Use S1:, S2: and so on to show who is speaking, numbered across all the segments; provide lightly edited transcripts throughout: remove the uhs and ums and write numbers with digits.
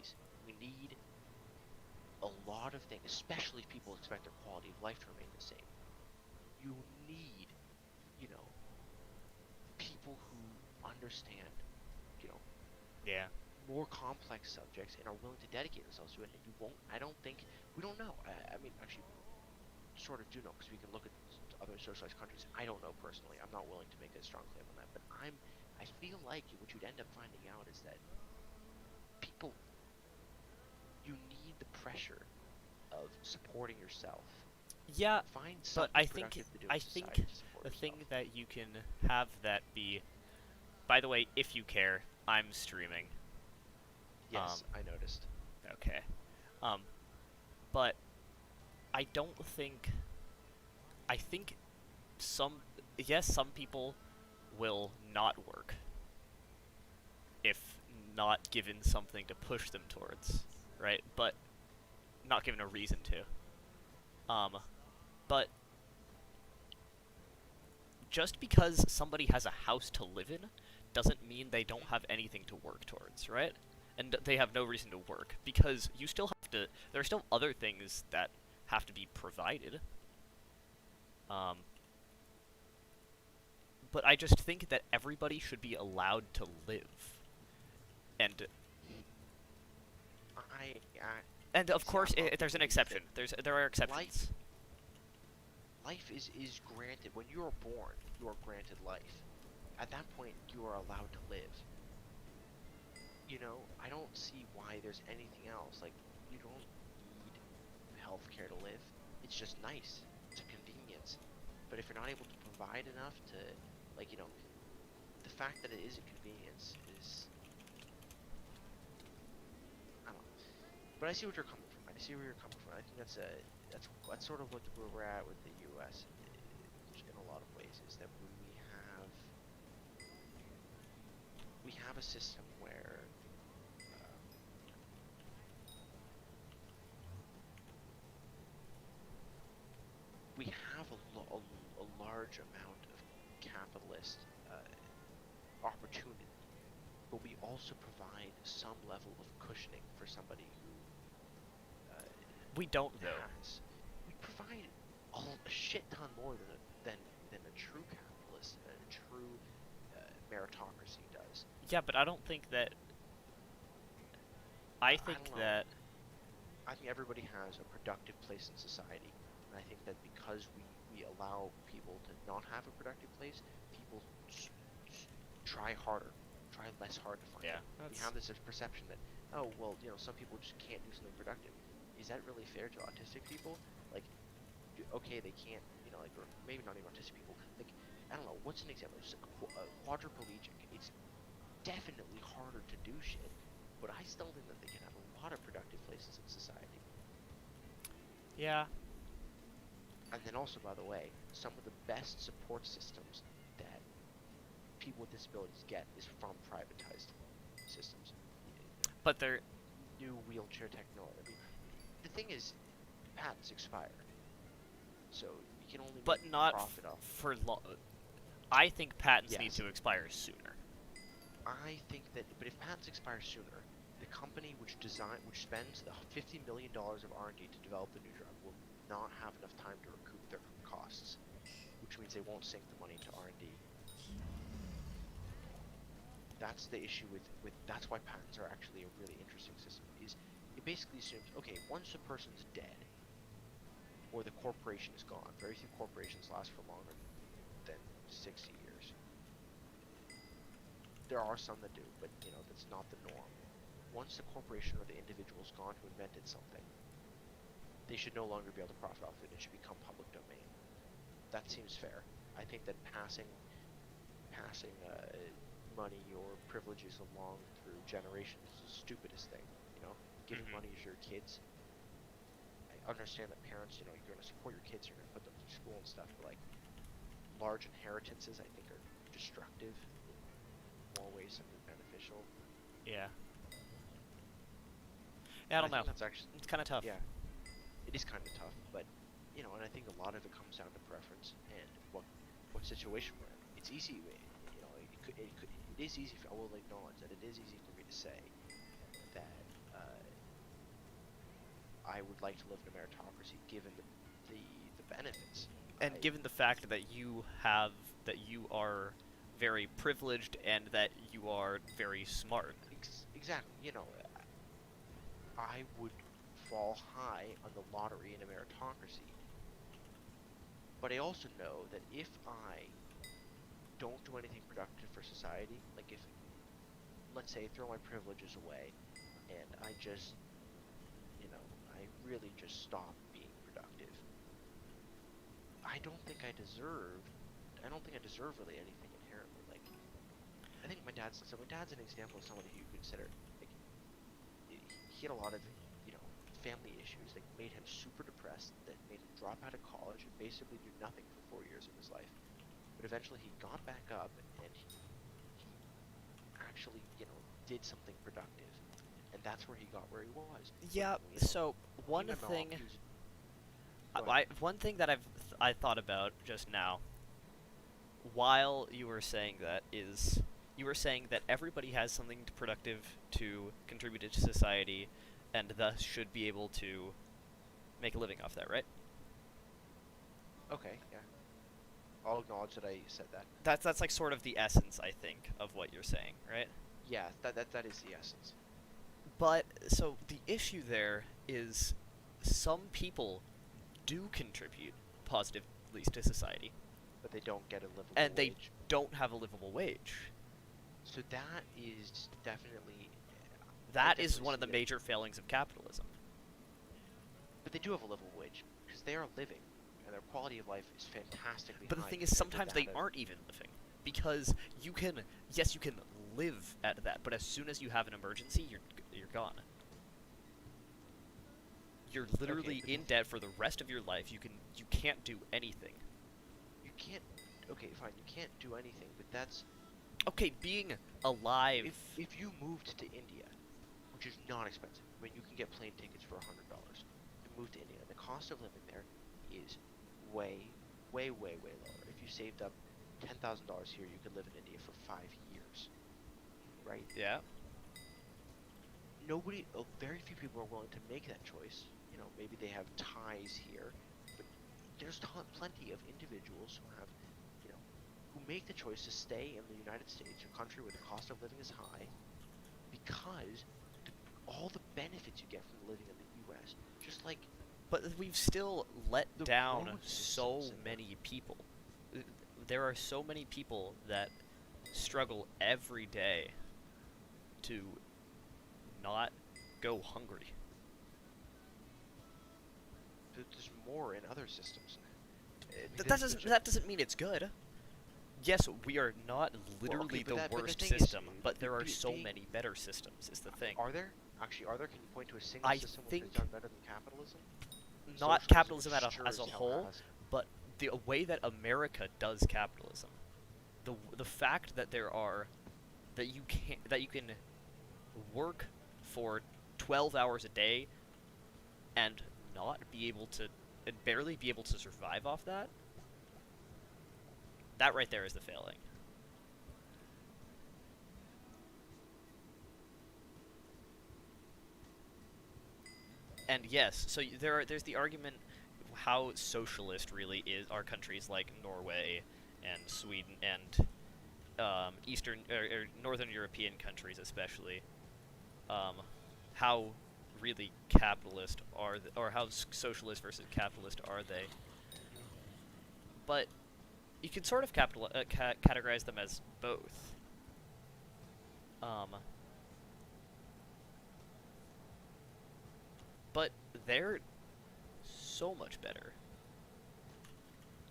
S1: opportunities. We need a lot of things, especially if people expect their quality of life to remain the same. You need, you know, people who understand, you know,
S2: Yeah.
S1: more complex subjects and are willing to dedicate themselves to it. And you won't. I don't think we don't know. I mean, actually, sort of do know because we can look at other socialized countries. I don't know personally. I'm not willing to make a strong claim on that. But I feel like what you'd end up finding out is that people, you need the pressure of supporting yourself.
S2: Yeah,
S1: Find
S2: but
S1: something productive to do in
S2: I
S1: society
S2: think
S1: to support
S2: the thing
S1: yourself.
S2: that you can have that be. By the way, if you care, I'm streaming. Um,
S1: Yes, I noticed.
S2: okay. Um, but I don't think. I think some. Yes, some people will not work if not given something to push them towards, right? But not given a reason to. But just because somebody has a house to live in doesn't mean they don't have anything to work towards, right? And they have no reason to work because you still have to. There are still other things that have to be provided. Um, but I just think that everybody should be allowed to live, and
S1: I
S2: of
S1: see.
S2: course
S1: I'm of the
S2: there's an
S1: belief that
S2: exception. There are
S1: life
S2: exceptions.
S1: life is granted when you are born. You are granted life. At that point, you are allowed to live. You know, I don't see why there's anything else. Like, you don't need healthcare to live. It's just nice. It's a convenience. But if you're not able to provide enough to, like, the fact that it is a convenience is, I don't know. But I see what you're coming from. I see where you're coming from. I think that's sort of what where we're at with the U.S. In a lot of ways is that we have a system where we have a large amount of capitalist opportunity, but we also provide some level of cushioning for somebody who
S2: We don't though.
S1: has. We provide a shit ton more than a true capitalist and a true meritocracy does.
S2: Yeah, but I don't think that. I
S1: I don't
S2: think
S1: know.
S2: that.
S1: I think everybody has a productive place in society, and I think that because we allow people to not have a productive place, people try harder, try less hard to find
S2: Yeah,
S1: it. We
S2: that's.
S1: have this perception that, oh well, some people just can't do something productive. Is that really fair to autistic people? Like, okay, they can't, like, or maybe not even autistic people. Like, I don't know. What's an example? Just a quadriplegic. It's definitely harder to do shit, but I still think that they can have a lot of productive places in society.
S2: Yeah.
S1: And then also, by the way, some of the best support systems that people with disabilities get is from privatized systems.
S2: But they're.
S1: New wheelchair technology. I mean, the thing is, patents expire, so you can only
S2: But
S1: make
S2: not
S1: profit off.
S2: for long. I think patents need
S1: Yes,
S2: to expire sooner.
S1: I think that, but if patents expire sooner, the company which spends the $50 million of R&D to develop the new drug will not have enough time to recoup their costs, which means they won't sink the money into R&D. That's the issue with that's why patents are actually a really interesting system. Is it basically assumes, okay, once a person's dead or the corporation is gone, very few corporations last for longer than 60 years. There are some that do, but that's not the norm. Once the corporation or the individual is gone who invented something, they should no longer be able to profit off it. It should become public domain. That seems fair. I think that passing money or privileges along through generations is the stupidest thing. Giving
S2: Hmm.
S1: money to your kids. I understand that parents, you're going to support your kids, you're going to put them through school and stuff, but like large inheritances, I think are destructive in more ways than they're beneficial.
S2: Yeah. Yeah, I
S1: And I
S2: don't know.
S1: think that's actually,
S2: It's kind of tough.
S1: yeah, it is kind of tough, but and I think a lot of it comes down to preference and what situation we're in. It's easy, it is easy. I will acknowledge that it is easy for me to say that I would like to live in a meritocracy given the benefits.
S2: And
S1: I
S2: given the fact that you are very privileged and that you are very smart.
S1: exactly, I would fall high on the lottery in a meritocracy. But I also know that if I don't do anything productive for society, like if, let's say, throw my privileges away, and I really just stop being productive, I don't think I deserve really anything inherently. Like, I think my dad's an example of somebody who you consider, like, he had a lot of, family issues that made him super depressed, that made him drop out of college and basically do nothing for 4 years of his life. But eventually he got back up and he actually, did something productive. And that's where he got where he was. But,
S2: Yeah. So
S1: me
S2: one
S1: and my mom,
S2: thing,
S1: he was, go ahead.
S2: one thing that I thought about just now, while you were saying that, is you were saying that everybody has something productive to contribute to society, and thus should be able to make a living off that, right?
S1: Okay, yeah. I'll acknowledge that I said that.
S2: That's like sort of the essence, I think, of what you're saying, right?
S1: Yeah, that is the essence.
S2: But so the issue there is some people do contribute positively to society,
S1: But they don't get a livable
S2: and they
S1: wage.
S2: don't have a livable wage.
S1: So that is definitely, I
S2: That is
S1: definitely
S2: one of
S1: see
S2: the
S1: that.
S2: major failings of capitalism.
S1: But they do have a livable wage because they are living, and their quality of life is fantastically
S2: But the
S1: high
S2: thing is,
S1: compared to
S2: sometimes
S1: that
S2: they
S1: of.
S2: aren't even living. Because yes, you can live at that, but as soon as you have an emergency, you're gone. You're literally
S1: But
S2: in debt for the rest of your life. You can't do anything.
S1: you can't. Okay, fine, you can't do anything, but that's
S2: Okay, being alive.
S1: if you moved to India, which is not expensive. I mean, you can get plane tickets for $100 and move to India. And the cost of living there is way, way, way, way lower. If you saved up $10,000 here, you could live in India for 5 years, right?
S2: Yeah.
S1: Very few people are willing to make that choice. Maybe they have ties here, but there's plenty of individuals who have, who make the choice to stay in the United States, a country where the cost of living is high, because all the benefits you get from living in the U.S., just like
S2: But we've still let
S1: the
S2: down
S1: road
S2: so
S1: systems and
S2: many people. There are so many people that struggle every day to not go hungry.
S1: there's more in other systems. I mean,
S2: That doesn't mean it's good. Yes, we are not literally
S1: but
S2: the
S1: but the
S2: worst
S1: thing is,
S2: system, but there are so
S1: being,
S2: many better systems. Is the thing.
S1: are there? Actually, are there? Can you point to a single
S2: I
S1: system which has
S2: think
S1: done better than capitalism?
S2: not
S1: Socialism
S2: capitalism
S1: sure
S2: as a
S1: as hell
S2: whole,
S1: has.
S2: but the way that America does capitalism. The fact that that you can work for 12 hours a day and not be able to and barely be able to survive off that. That right there is the failing. And yes, so there's the argument how socialist really is are countries like Norway and Sweden and Eastern or Northern European countries especially. Um, how really capitalist or how socialist versus capitalist are they? But you can sort of categorize them as both. Um, but they're so much better.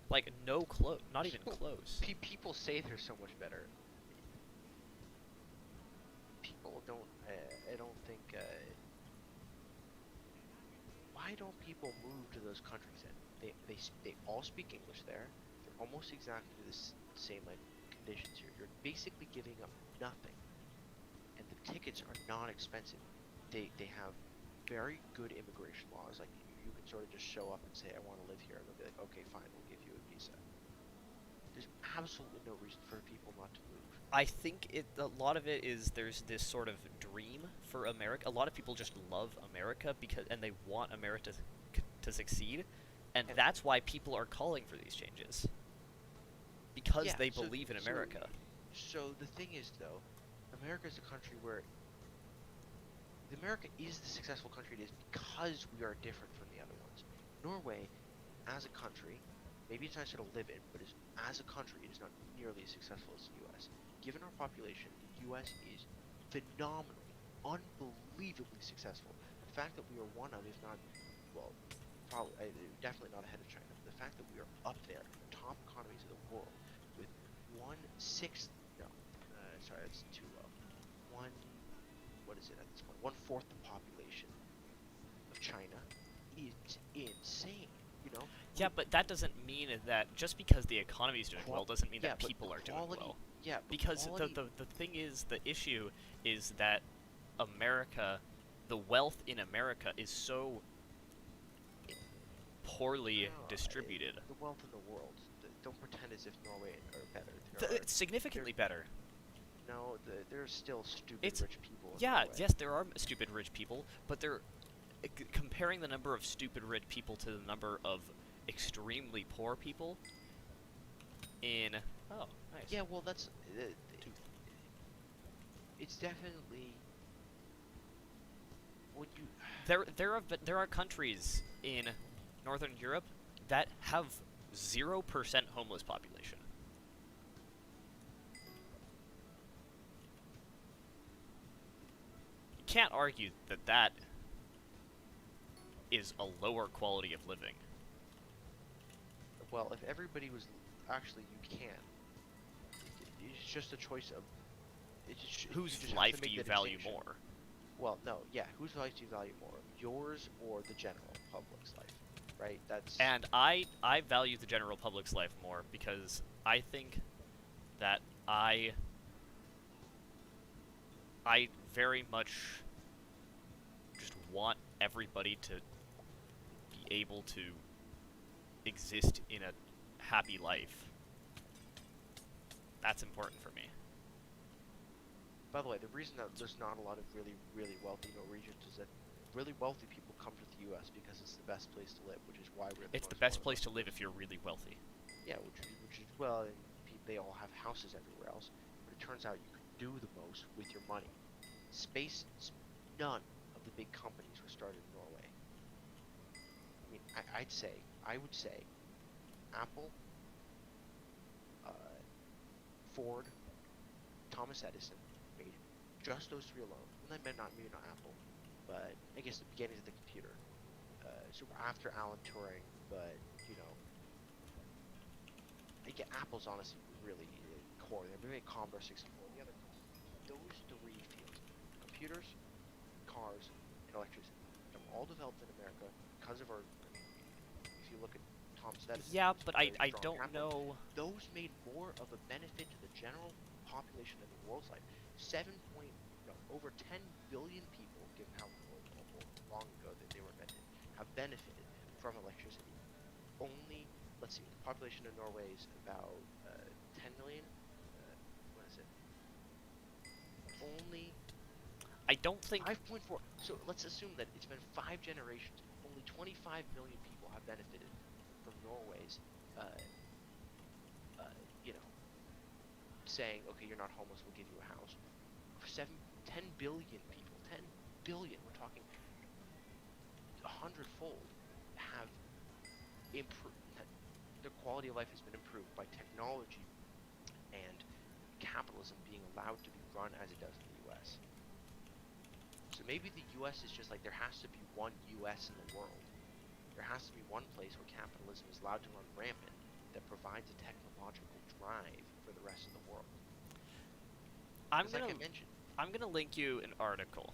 S2: Like not even close.
S1: People say they're so much better. People don't. I don't think. Why don't people move to those countries then? They all speak English there. They're almost exactly the same like conditions here. You're basically giving up nothing, and the tickets are not expensive. They have very good immigration laws. Like you can sort of just show up and say I want to live here, and they'll be like, okay, fine, we'll give you a visa. There's absolutely no reason for people not to move.
S2: I think a lot of it is there's this sort of dream for America. A lot of people just love America and they want America to succeed, and
S1: And
S2: that's why people are calling for these changes because
S1: yeah,
S2: they believe in
S1: so
S2: America.
S1: so the thing is though, America is a country where America is the successful country it is because we are different from the other ones. Norway, as a country, maybe it's nicer to live in, but as a country, it is not nearly as successful as the U.S. Given our population, the U.S. is phenomenally, unbelievably successful. The fact that we are one of, if not, well, probably definitely not ahead of China, but the fact that we are up there, top economies of the world, with 1/6, no, sorry, that's too low. One, what is it at this point? 1/4 the population of China is insane. You know,
S2: Yeah, but that doesn't mean that just because the economy is doing well doesn't mean
S1: yeah,
S2: that
S1: but
S2: people are doing
S1: quality,
S2: well.
S1: yeah, but
S2: Because
S1: quality,
S2: the thing is, the issue is that America, the wealth in America is so poorly distributed.
S1: the wealth in the world. Don't pretend as if Norway are better. There are,
S2: It's significantly better.
S1: no, there's still stupid
S2: It's
S1: rich people in
S2: yeah,
S1: Norway.
S2: yes, there are stupid rich people, but they're comparing the number of stupid rich people to the number of extremely poor people in oh, nice.
S1: Yeah, well, that's it's definitely when you
S2: There are countries in Northern Europe that have 0% homeless population. You can't argue that that is a lower quality of living.
S1: well, if everybody was actually you can. It's just a choice of it's just, you
S2: Whose
S1: just have
S2: life
S1: to
S2: do
S1: make
S2: you
S1: that
S2: value
S1: distinction.
S2: more?
S1: Well, no, yeah. Whose life do you value more, yours or the general public's life? Right? That's
S2: And I value the general public's life more because I think that I very much just want everybody to be able to exist in a happy life. That's important for me.
S1: By the way, the reason that there's not a lot of really, really wealthy Norwegians is that really wealthy people come to the U.S. because it's the best place to live, which is why we're
S2: It's the
S1: most
S2: best
S1: one of
S2: place to live if you're really wealthy.
S1: yeah, which is well, and they all have houses everywhere else. But it turns out you can do the most with your money. Space, none of the big companies were started in Norway. I mean, I would say, Apple, Ford, Thomas Edison made just those three alone. And maybe not Apple, but I guess the beginnings of the computer. So after Alan Turing, but you know, again, Apple's honestly really core. They're very Commodore 64. The other, those three fields, computers, cars, and electricity, they're all developed in America because of our. I mean, if you look at Thomas Edison,
S2: Yeah,
S1: he's
S2: but
S1: very
S2: I
S1: strong
S2: don't
S1: capital.
S2: know.
S1: Those made more of a benefit to the general population of the world's life. Over 10 billion people, given how long ago that they were invented, have benefited from electricity. Only, let's see, the population of Norway is about 10 million. What is it? Only
S2: I don't think
S1: 5.4. So let's assume that it's been 5 generations. Only 25 million people have benefited from Norway's, you know, saying, okay, you're not homeless, we'll give you a house. 10 billion people, 10 billion, we're talking 100-fold, have improved, their quality of life has been improved by technology and capitalism being allowed to be run as it does in the U.S. So maybe the U.S. is just like, there has to be one U.S. in the world. There has to be one place where capitalism is allowed to run rampant that provides a technological drive for the rest of the world.
S2: I'm
S1: Like
S2: gonna
S1: I mentioned,
S2: I'm gonna link you an article.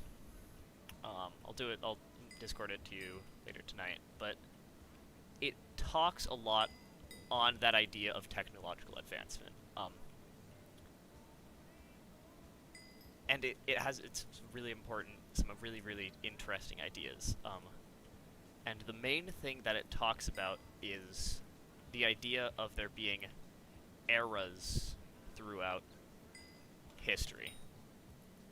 S2: I'll Discord it to you later tonight, but it talks a lot on that idea of technological advancement. And it's really important, some really, really interesting ideas. And the main thing that it talks about is the idea of there being eras throughout history.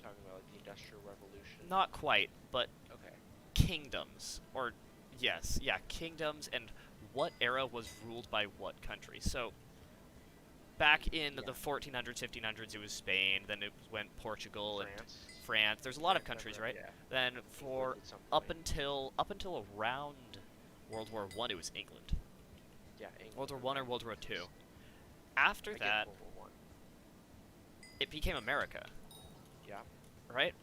S1: talking about like the Industrial Revolution?
S2: Not quite, but
S1: Okay.
S2: kingdoms, or yes, yeah, kingdoms, and what era was ruled by what country. So back in
S1: Yeah.
S2: the 1400s, 1500s, it was Spain. Then it went Portugal and
S1: France.
S2: France. There's a lot of
S1: France,
S2: countries,
S1: remember,
S2: right?
S1: yeah.
S2: Then
S1: England
S2: for
S1: at some
S2: up
S1: point.
S2: until around World War One, it was England.
S1: Yeah, England.
S2: World War One or
S1: remember.
S2: World War Two. After
S1: I get
S2: that,
S1: World War One.
S2: it became America,
S1: Yeah.
S2: right?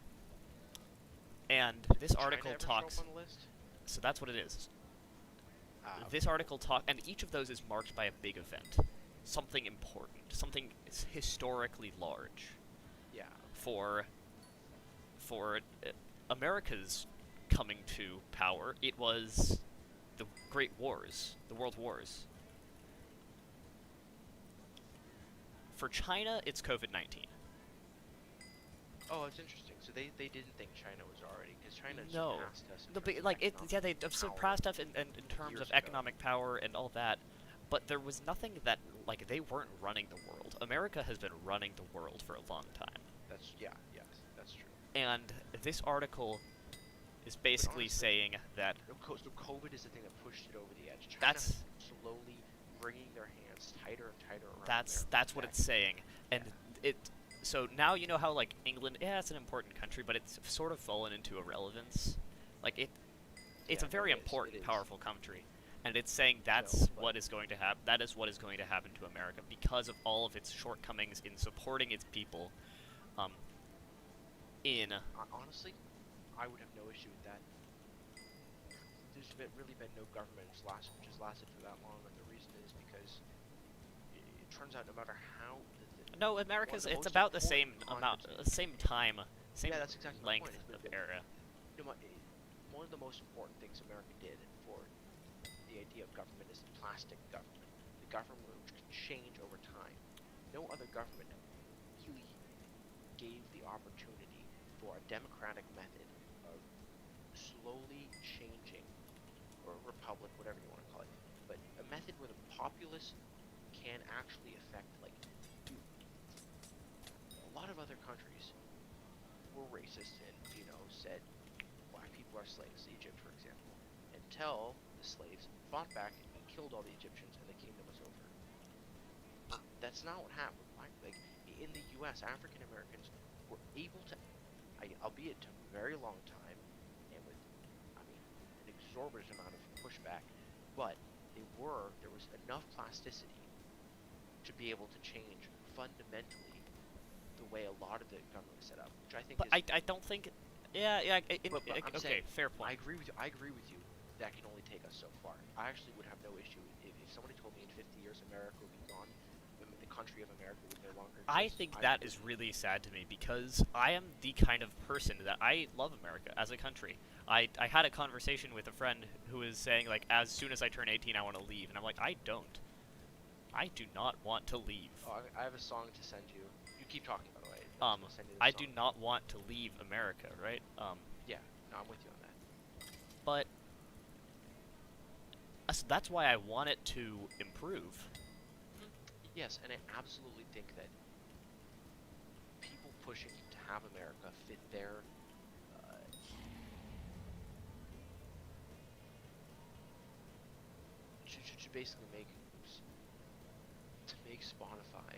S2: And this
S1: Did China
S2: article
S1: ever show
S2: talks.
S1: up on the list?
S2: So that's what it is.
S1: Ah,
S2: This
S1: okay.
S2: article and each of those is marked by a big event, something important, something historically large.
S1: Yeah.
S2: For America's coming to power, it was the Great Wars, the World Wars. For China, it's COVID-19.
S1: Oh, it's interesting. So they didn't think China was already, because China
S2: No,
S1: surpassed us. In
S2: no,
S1: terms
S2: but
S1: of
S2: like it,
S1: economic
S2: yeah, they
S1: power
S2: surpassed us in terms
S1: years
S2: of
S1: ago.
S2: economic power and all that. But there was nothing that, like, they weren't running the world. America has been running the world for a long time.
S1: That's yes, that's true.
S2: And this article is basically
S1: honestly,
S2: saying that
S1: So COVID is the thing that pushed it over the edge. China
S2: That's-
S1: has been slowly bringing their hands tighter and tighter around America.
S2: that's what it's saying. And
S1: Yeah.
S2: so now you know how, like, England, yeah, it's an important country, but it's sort of fallen into irrelevance. Like, it's
S1: Yeah,
S2: a very
S1: no, it is,
S2: important,
S1: it is.
S2: powerful country. And it's saying that's
S1: but-
S2: what is going to happen. That is what is going to happen to America because of all of its shortcomings in supporting its people.
S1: Honestly, I would have no issue with that. There's really been no government which has lasted for that long, and the reason is because it turns out no matter how
S2: No, America's,
S1: one of
S2: it's
S1: the most
S2: about the same
S1: important
S2: amount,
S1: conferences-
S2: same time, same
S1: Yeah, that's exactly my
S2: length
S1: point, is
S2: of
S1: that-
S2: era.
S1: one of the most important things America did for the idea of government is plastic government. The government which can change over time. No other government really gave the opportunity for a democratic method of slowly changing, or a republic, whatever you want to call it, but a method where the populace can actually affect, like, dude, a lot of other countries were racist and, said black people are slaves, Egypt, for example, until the slaves fought back and killed all the Egyptians and the kingdom was over. That's not what happened. Like, in the U.S., African Americans were able to, albeit it took a very long time, and with, an exorbitant amount of pushback, but there was enough plasticity to be able to change fundamentally the way a lot of the government was set up, which I think
S2: But
S1: is...
S2: I don't think, yeah,
S1: But I'm
S2: okay,
S1: saying,
S2: fair point.
S1: I agree with you. That can only take us so far. I actually would have no issue if somebody told me in 50 years America would be gone, the country of America would no longer exist.
S2: I think that is really sad to me because I am the kind of person that I love America as a country. I had a conversation with a friend who was saying, like, as soon as I turn 18, I want to leave. And I'm like, I don't. I do not want to leave.
S1: Oh, I have a song to send you. You keep talking, by the way.
S2: Um,
S1: I'll send you the
S2: I
S1: song.
S2: do not want to leave America, right?
S1: Yeah, no, I'm with you on that.
S2: But so that's why I want it to improve.
S1: Yes, and I absolutely think that people pushing to have America fit their should basically make Spotify.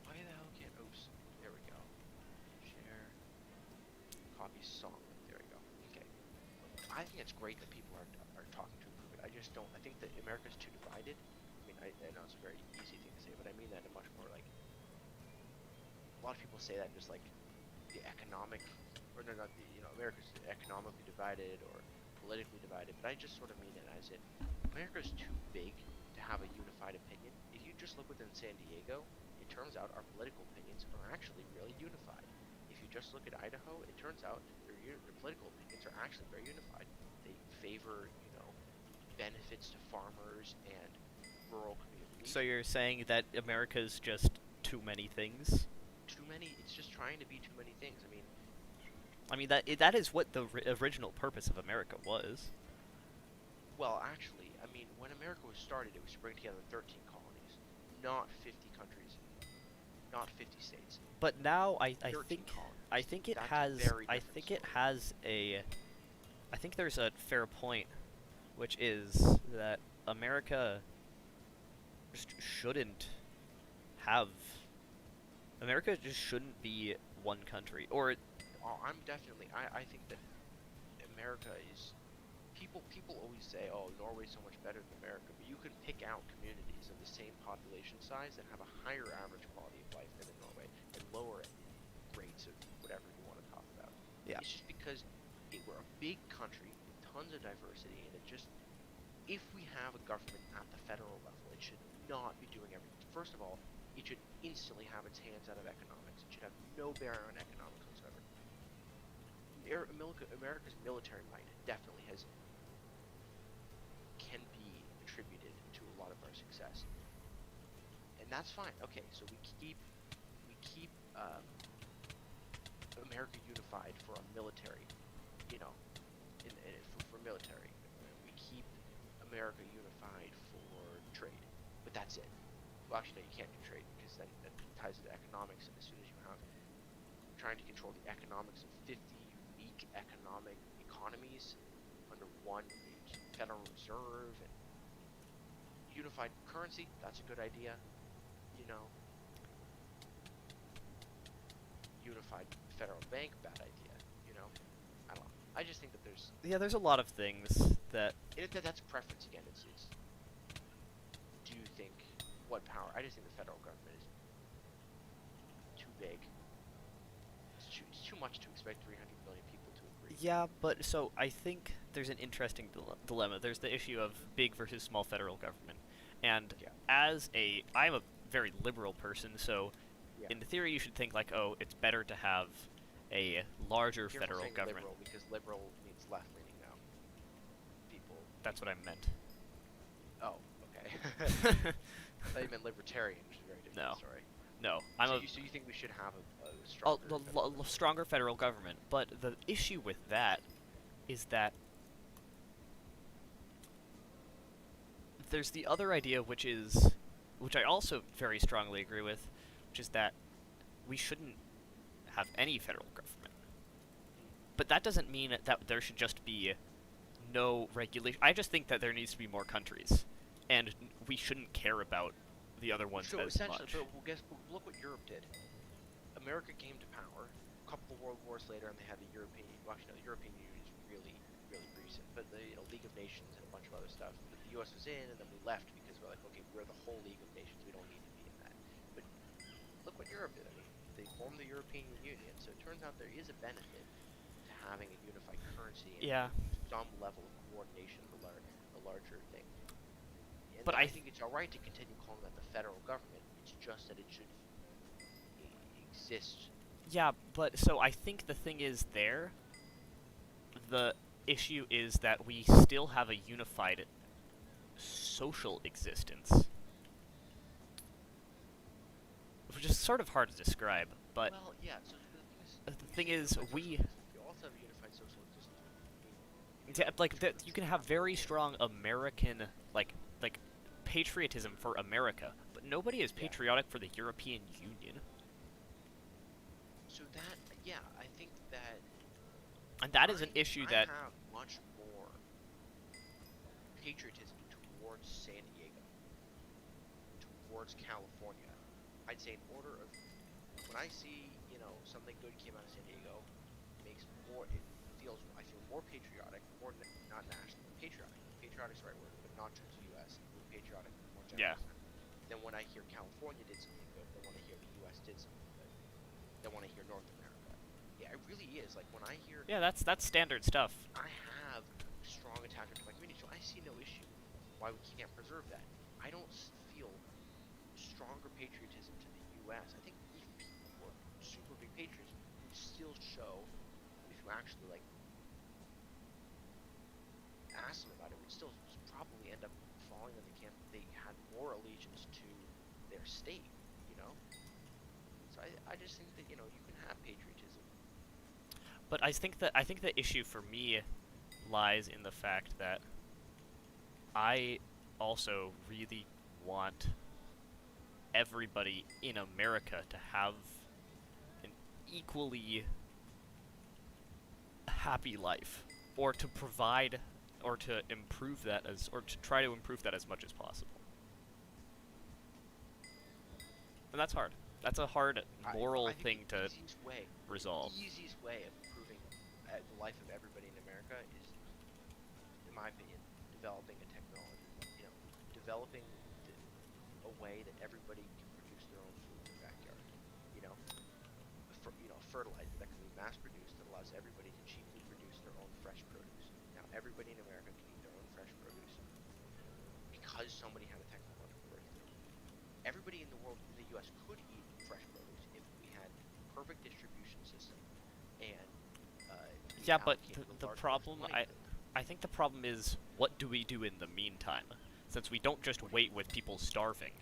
S1: Why the hell can't? Oops, there we go. Share, copy song. There we go. Okay. I think it's great that people are talking to improve it. I just don't. I think that America's too divided. I know it's a very easy thing to say, but I mean that in a much more, like, a lot of people say that just like the economic, or no, not the, America's economically divided or politically divided, but I just sort of mean it as in America's too big to have a unified opinion. If you just look within San Diego, it turns out our political opinions are actually really unified. If you just look at Idaho, it turns out their political opinions are actually very unified. They favor, benefits to farmers and rural communities.
S2: So you're saying that America's just too many things?
S1: Too many. It's just trying to be too many things.
S2: I mean that is what the original purpose of America was.
S1: Well, actually, when America was started, it was to bring together 13 colonies, not 50 countries. not 50 states.
S2: But now
S1: 13 colonies.
S2: I think it
S1: That's a
S2: has
S1: very
S2: I
S1: different
S2: think it
S1: story.
S2: has a I think there's a fair point, which is that America just shouldn't have America just shouldn't be one country. Or
S1: Oh, I think that America is people always say, "Oh, Norway's so much better than America," but you can pick out communities of the same population size that have a higher average quality of life than in Norway and lower rates of whatever you want to talk about.
S2: yeah.
S1: It's just because we're a big country with tons of diversity, and it just if we have a government at the federal level, it should not be doing everything. First of all, it should instantly have its hands out of economics. It should have no bearing on economics whatsoever. America's military might definitely can be attributed to a lot of our success, and that's fine. Okay, so we keep America unified for a military, you know, for military. We keep America unified for trade, but that's it. Well, actually, no, you can't do trade because then that ties into economics, and as soon as you have trying to control the economics of 50 unique economic economies under one Federal Reserve and unified currency, that's a good idea. You know, unified federal bank, bad idea. You know, I don't know. I just think that
S2: There's a lot of things that
S1: that's preference again. It's do you think what power? I just think the federal government is too big. It's too much to expect 300 million people to agree.
S2: yeah, but so I think there's an interesting dilemma. There's the issue of big versus small federal government. And
S1: Yeah,
S2: I'm a very liberal person, so
S1: yeah.
S2: in theory you should think like, oh, it's better to have a larger
S1: Careful
S2: federal
S1: saying
S2: government.
S1: liberal because liberal means left leaning now. People.
S2: That's what I meant.
S1: Oh, okay. I thought you meant libertarian, which is a very different
S2: No.
S1: story.
S2: No,
S1: So you think we should have a
S2: a
S1: stronger federal government?
S2: stronger federal government, but the issue with that is that there's the other idea, which I also very strongly agree with, which is that we shouldn't have any federal government. But that doesn't mean that there should just be no regulation. I just think that there needs to be more countries, and we shouldn't care about the other ones
S1: So
S2: as
S1: essentially,
S2: much.
S1: but look what Europe did. America came to power a couple of world wars later, and they had the European. Well, actually, no, the European Union is really, really recent, but the League of Nations and a bunch of other stuff. But the U.S. was in, and then we left because we're like, okay, we're the whole League of Nations. We don't need to be in that. But look what Europe did. I mean, they formed the European Union, so it turns out there is a benefit to having a unified currency and
S2: Yeah,
S1: some level of coordination of a larger thing. And
S2: but
S1: I think it's all right to continue calling that the federal government. It's just that it should exist.
S2: yeah, but so I think the thing is there. The issue is that we still have a unified social existence, which is sort of hard to describe. But
S1: Well, yeah. So
S2: the thing is,
S1: we also have a unified social existence.
S2: yeah, like you can have very strong American like patriotism for America, but nobody is
S1: Yeah.
S2: patriotic for the European Union,
S1: So that, yeah, I think that
S2: and that is an issue
S1: I
S2: that
S1: have much more patriotism towards San Diego, towards California. I'd say in order of when I see something good came out of San Diego, I feel more patriotic, not national, but patriotic. Patriotic's the right word, but not towards the U.S. Patriotic, more
S2: yeah.
S1: general sense. Then when I hear California did something good, then when I hear the U.S. did something good, then when I hear North America. Yeah, it really is. Like when I hear,
S2: Yeah, that's standard stuff.
S1: I have strong attachment to my community, so I see no issue why we can't preserve that. I don't feel stronger patriotism to the U.S. I think even people who are super big patriots would still show, if you actually ask them about it, would still probably end up falling on the camp that they had more allegiance to their state, you know? So I just think that, you can have patriotism.
S2: But I think the issue for me lies in the fact that I also really want everybody in America to have an equally happy life, or to provide, or to improve that as, or to try to improve that as much as possible. And that's hard. That's a hard moral
S1: I think
S2: thing to resolve.
S1: the easiest way of improving the life of everybody in America is, in my opinion, developing a technology. You know, developing a way that everybody can produce their own food in their backyard. You know, fertilizer that can be mass produced that allows everybody to cheaply produce their own fresh produce. Now, everybody in America can eat their own fresh produce because somebody had a technological breakthrough. Everybody in the world, in the U.S., could eat fresh produce if we had a perfect distribution system and
S2: Yeah, but the
S1: large
S2: problem,
S1: amounts of money.
S2: I think the problem is, what do we do in the meantime? Since we don't just wait with people starving.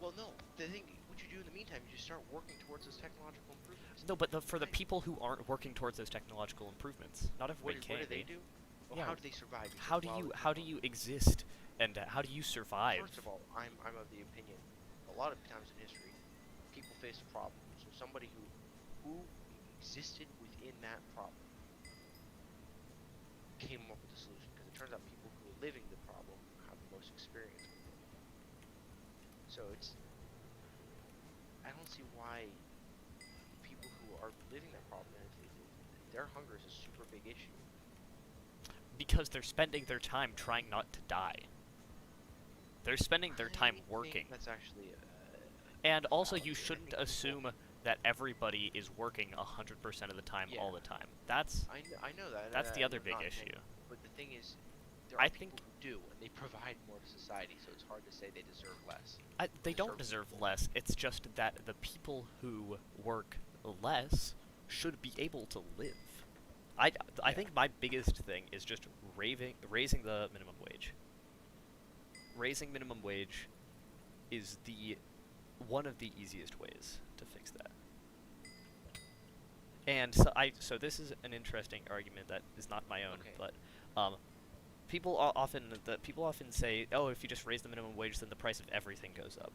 S1: Well, no. The thing, what you do in the meantime, you just start working towards those technological improvements.
S2: No, but for the people who aren't working towards those technological improvements, not everybody can.
S1: What do they do? Well,
S2: Yeah.
S1: How do they survive?
S2: How do you exist, and how do you survive?
S1: First of all, I'm of the opinion, a lot of times in history, people face a problem. So somebody who existed within that problem came up with a solution. Because it turns out people who are living the problem have the most experience with it. So I don't see why people who are living that problem, their hunger is a super big issue.
S2: Because they're spending their time trying not to die. They're spending their time working.
S1: That's actually
S2: And also, you shouldn't assume that everybody is working 100% of the time all the time. That's
S1: I know that.
S2: That's the other big issue.
S1: But the thing is, there are people who do, and they provide more to society, so it's hard to say they deserve less.
S2: They don't deserve less. It's just that the people who work less should be able to live. I think my biggest thing is just raising the minimum wage. Raising minimum wage is one of the easiest ways to fix that. And so this is an interesting argument that is not my own, but people often say, oh, if you just raise the minimum wage, then the price of everything goes up.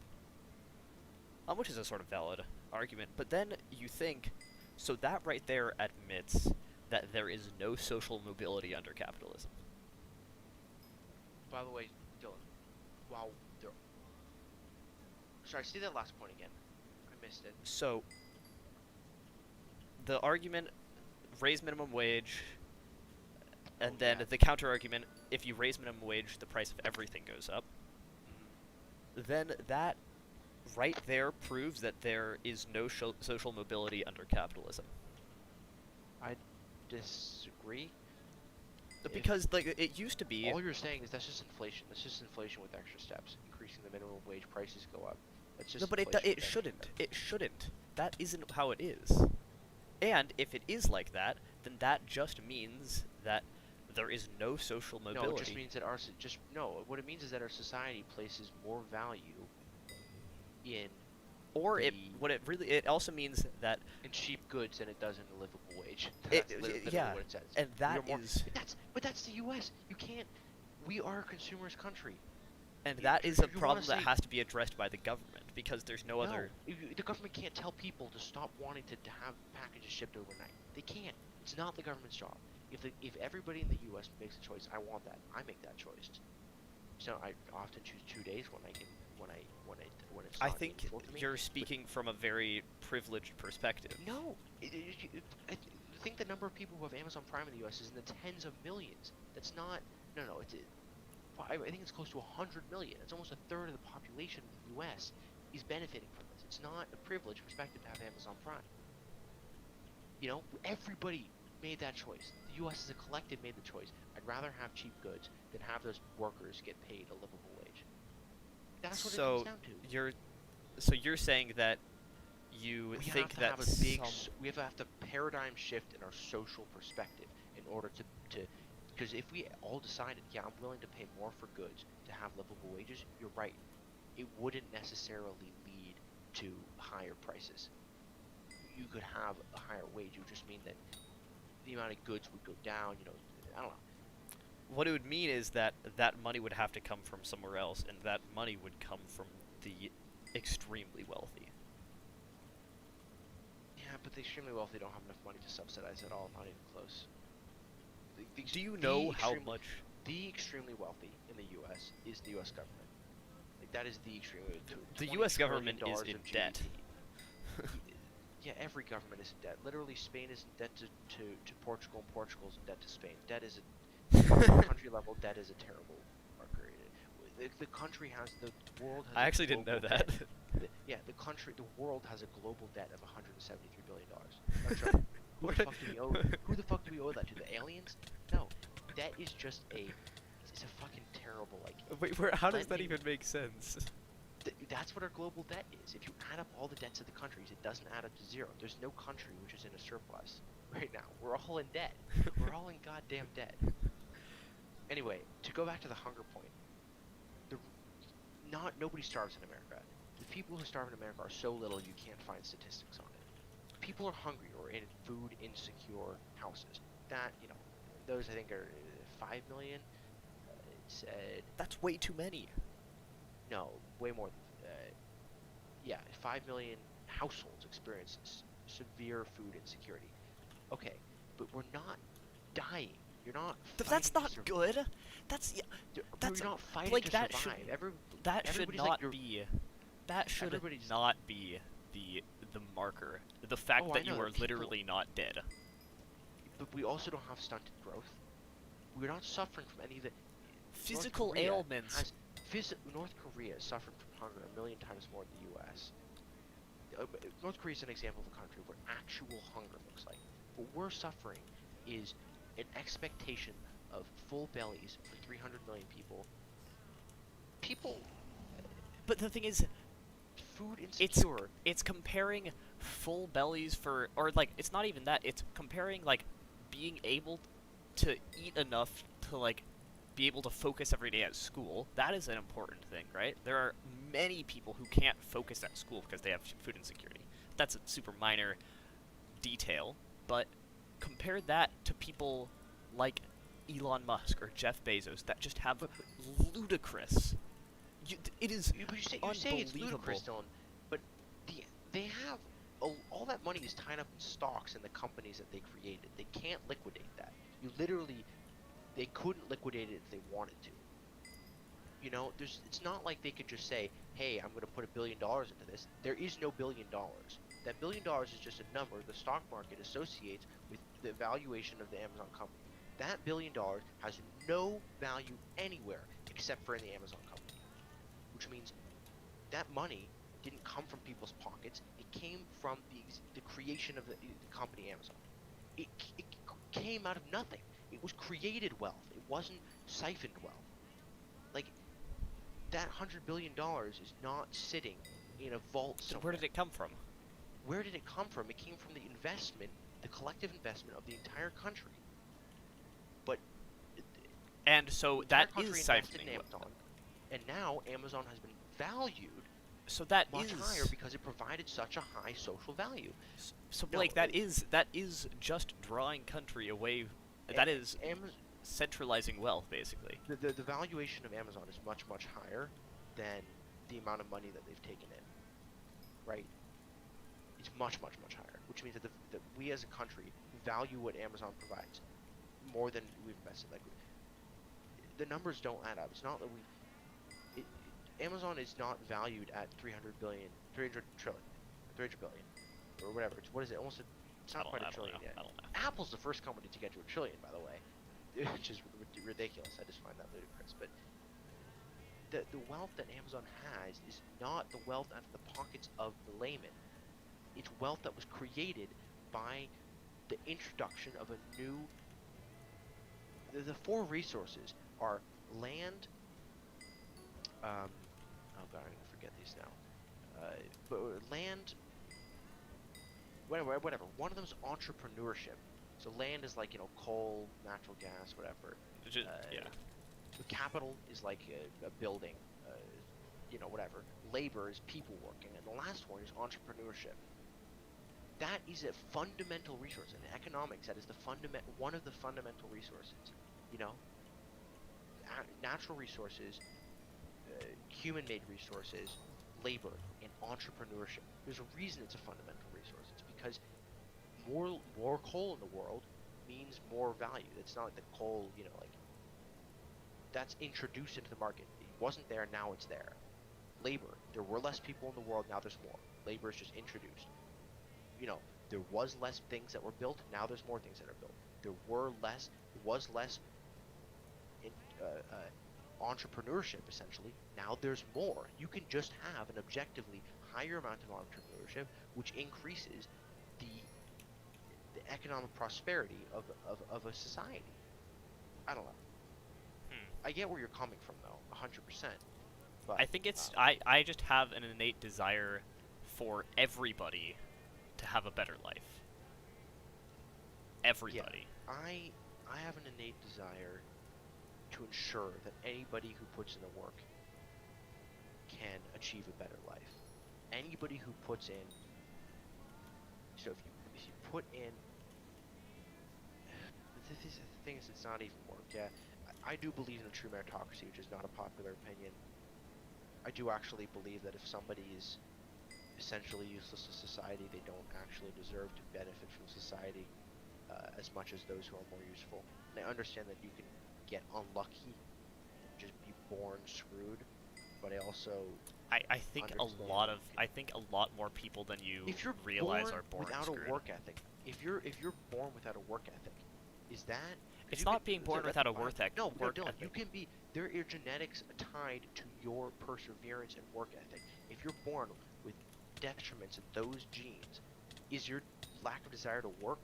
S2: Which is a sort of valid argument. But then you think, so that right there admits that there is no social mobility under capitalism.
S1: By the way, Dylan, sorry, say that last point again. I missed it.
S2: So, the argument, raise minimum wage, and then the counter-argument, if you raise minimum wage, the price of everything goes up. Then that right there proves that there is no social mobility under capitalism.
S1: I disagree.
S2: Because it used to be.
S1: All you're saying is that's just inflation. That's just inflation with extra steps. Increasing the minimum wage, prices go up. That's just.
S2: No, but it shouldn't. It shouldn't. That isn't how it is. And if it is like that, then that just means that there is no social mobility.
S1: No, it just means that what it means is that our society places more value in.
S2: Or it also means that
S1: in cheap goods than it does in a livable wage.
S2: Yeah,
S1: what it says.
S2: And that is.
S1: But that's the U.S. You can't. We are a consumer's country.
S2: And that is a problem that has to be addressed by the government, because there's no other.
S1: The government can't tell people to stop wanting to have packages shipped overnight. They can't. It's not the government's job. If everybody in the U.S. makes a choice, I want that. I make that choice. So I often choose 2 days when I can. When it's not
S2: I think you're speaking from a very privileged perspective.
S1: No, I think the number of people who have Amazon Prime in the U.S. is in the tens of millions. That's not. No. I think it's close to 100 million. It's almost a third of the population of the U.S. is benefiting from this. It's not a privileged perspective to have Amazon Prime. You know, everybody made that choice. The U.S. as a collective made the choice. I'd rather have cheap goods than have those workers get paid a livable wage. That's what it comes down to.
S2: You're saying that you think that
S1: we have to have a paradigm shift in our social perspective in order to because if we all decided, yeah, I'm willing to pay more for goods to have livable wages, you're right. It wouldn't necessarily lead to higher prices. You could have a higher wage. It would just mean that the amount of goods would go down. You know, I don't know.
S2: What it would mean is that money would have to come from somewhere else, and that money would come from the extremely wealthy.
S1: Yeah, but the extremely wealthy don't have enough money to subsidize it all. Not even close.
S2: Do you know how
S1: Extremely,
S2: much?
S1: the extremely wealthy in the U.S. is the U.S. government. Like that is the extremely.
S2: The
S1: $20
S2: U.S.
S1: trillion
S2: government is in
S1: of
S2: debt.
S1: GDP. Yeah, every government is in debt. Literally, Spain is in debt to Portugal, and Portugal is in debt to Spain. Debt is country level. Debt is a terrible marker. The country has the world has.
S2: I
S1: A
S2: actually didn't know
S1: global
S2: that.
S1: debt. The world has a global debt of $173 billion. Who the fuck do we owe? Who the fuck do we owe that to? The aliens? No, debt is just it's a fucking terrible like.
S2: Wait, how does that
S1: lending-
S2: even make sense?
S1: That's what our global debt is. If you add up all the debts of the countries, it doesn't add up to zero. There's no country which is in a surplus right now. We're all in debt. We're all in goddamn debt. Anyway, to go back to the hunger point, nobody starves in America. The people who starve in America are so little you can't find statistics on it. People are hungry or in food insecure houses. That those I think are 5 million. It said
S2: That's way too many.
S1: no, way more than 5 million households experience severe food insecurity. Okay, but we're not dying. You're not.
S2: That's not good. That's
S1: You're not fighting
S2: like
S1: to
S2: that
S1: survive.
S2: that should
S1: everybody's
S2: not
S1: like,
S2: be. That should
S1: everybody's-
S2: not be the marker. The fact
S1: Oh, I
S2: that
S1: know
S2: you
S1: that
S2: are
S1: people-
S2: literally not dead.
S1: But we also don't have stunted growth. We're not suffering from any of the
S2: Physical
S1: North Korea
S2: ailments.
S1: North Korea is suffering from hunger a million times more than the U.S. North Korea is an example of a country where actual hunger looks like. What we're suffering is an expectation of full bellies for 300 million people.
S2: But the thing is,
S1: Food insecure.
S2: it's comparing full bellies for, or like, it's not even that. It's comparing like being able to eat enough to like be able to focus every day at school. That is an important thing, right? There are many people who can't focus at school because they have food insecurity. That's a super minor detail, but compare that to people like Elon Musk or Jeff Bezos that just have ludicrous. It is
S1: You say it's ludicrous,
S2: unbelievable.
S1: Dylan, but they have all that money is tied up in stocks in the companies that they created. They can't liquidate that. They couldn't liquidate it if they wanted to. It's not like they could just say, hey, I'm going to put $1 billion into this. There is no $1 billion. That $1 billion is just a number the stock market associates with the valuation of the Amazon company. That $1 billion has no value anywhere except for in the Amazon company. Which means that money didn't come from people's pockets. It came from the creation of the company Amazon. It came out of nothing. It was created wealth. It wasn't siphoned wealth. Like, that $100 billion is not sitting in a vault somewhere.
S2: Where did it come from?
S1: Where did it come from? It came from the investment, the collective investment of the entire country. But
S2: And so
S1: the entire
S2: that
S1: country
S2: is
S1: invested
S2: siphoning
S1: in
S2: wealth.
S1: Amazon, and now Amazon has been valued
S2: So that
S1: much
S2: is
S1: higher because it provided such a high social value.
S2: so
S1: No,
S2: Blake, that is just drawing country away. That is centralizing wealth, basically.
S1: The valuation of Amazon is much, much higher than the amount of money that they've taken in, right? It's much, much, much higher, which means that we as a country value what Amazon provides more than we've invested. Like, the numbers don't add up. It's not that Amazon is not valued at 300 billion, 300 trillion, 300 billion, or whatever. What is it? It's not quite a trillion yet.
S2: I don't know.
S1: Apple's the first company to get to a trillion, by the way, which is ridiculous. I just find that ludicrous. But the wealth that Amazon has is not the wealth out of the pockets of the layman. It's wealth that was created by the introduction of a new. The four resources are land. Oh god, I'm gonna forget these now. But land. Whatever. One of them is entrepreneurship. So land is like coal, natural gas, whatever.
S2: Yeah.
S1: The capital is like a building, whatever. Labor is people working, and the last one is entrepreneurship. That is a fundamental resource in economics. That is one of the fundamental resources. Natural resources, human-made resources, labor and entrepreneurship. There's a reason it's a fundamental resource. It's because more coal in the world means more value. It's not like the coal, like that's introduced into the market. It wasn't there, now it's there. Labor, there were less people in the world, now there's more. Labor is just introduced. There was less things that were built, now there's more things that are built. There was less in, entrepreneurship, essentially. Now there's more. You can just have an objectively higher amount of entrepreneurship, which increases the economic prosperity of a society. I don't know. I get where you're coming from, though, 100%. But
S2: I think it's I just have an innate desire for everybody to have a better life. Everybody.
S1: Yeah, I have an innate desire to ensure that anybody who puts in the work can achieve a better life. Anybody who puts in, so if you put in, the thing is, it's not even work. Yeah, I do believe in a true meritocracy, which is not a popular opinion. I do actually believe that if somebody is essentially useless to society, they don't actually deserve to benefit from society as much as those who are more useful. And I understand that you can get unlucky and just be born screwed, but I also
S2: I think a lot more people than you
S1: if you're
S2: realize
S1: born
S2: are born
S1: without
S2: screwed.
S1: a work ethic, if you're born without a work ethic, is that
S2: It's not being born without a work ethic.
S1: No, Dylan, you can be. There are genetics tied to your perseverance and work ethic. If you're born with detriments in those genes, is your lack of desire to work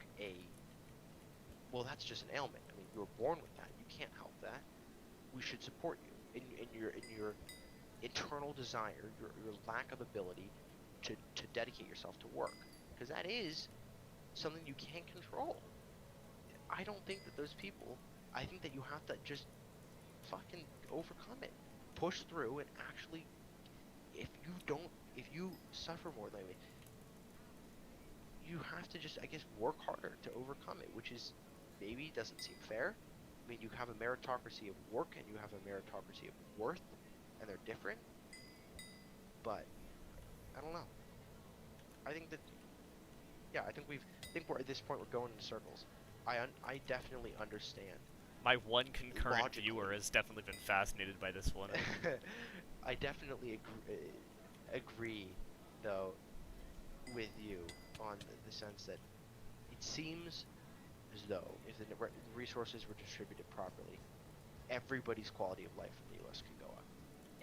S1: well, that's just an ailment. I mean, you were born with that. You can't help that. We should support you in your internal desire, your lack of ability to dedicate yourself to work, because that is something you can't control. I don't think that those people. I think that you have to just fucking overcome it, push through, and actually, if you suffer more than me, you have to just, I guess, work harder to overcome it, which is maybe doesn't seem fair. I mean, you have a meritocracy of work and you have a meritocracy of worth, and they're different. But I don't know. I think that, yeah, I think we're at this point we're going in circles. I definitely understand.
S2: My one concurrent
S1: Logically.
S2: viewer has definitely been fascinated by this one.
S1: I definitely agree, though, with you on the sense that it seems as though if the resources were distributed properly, everybody's quality of life in the U.S. can go up.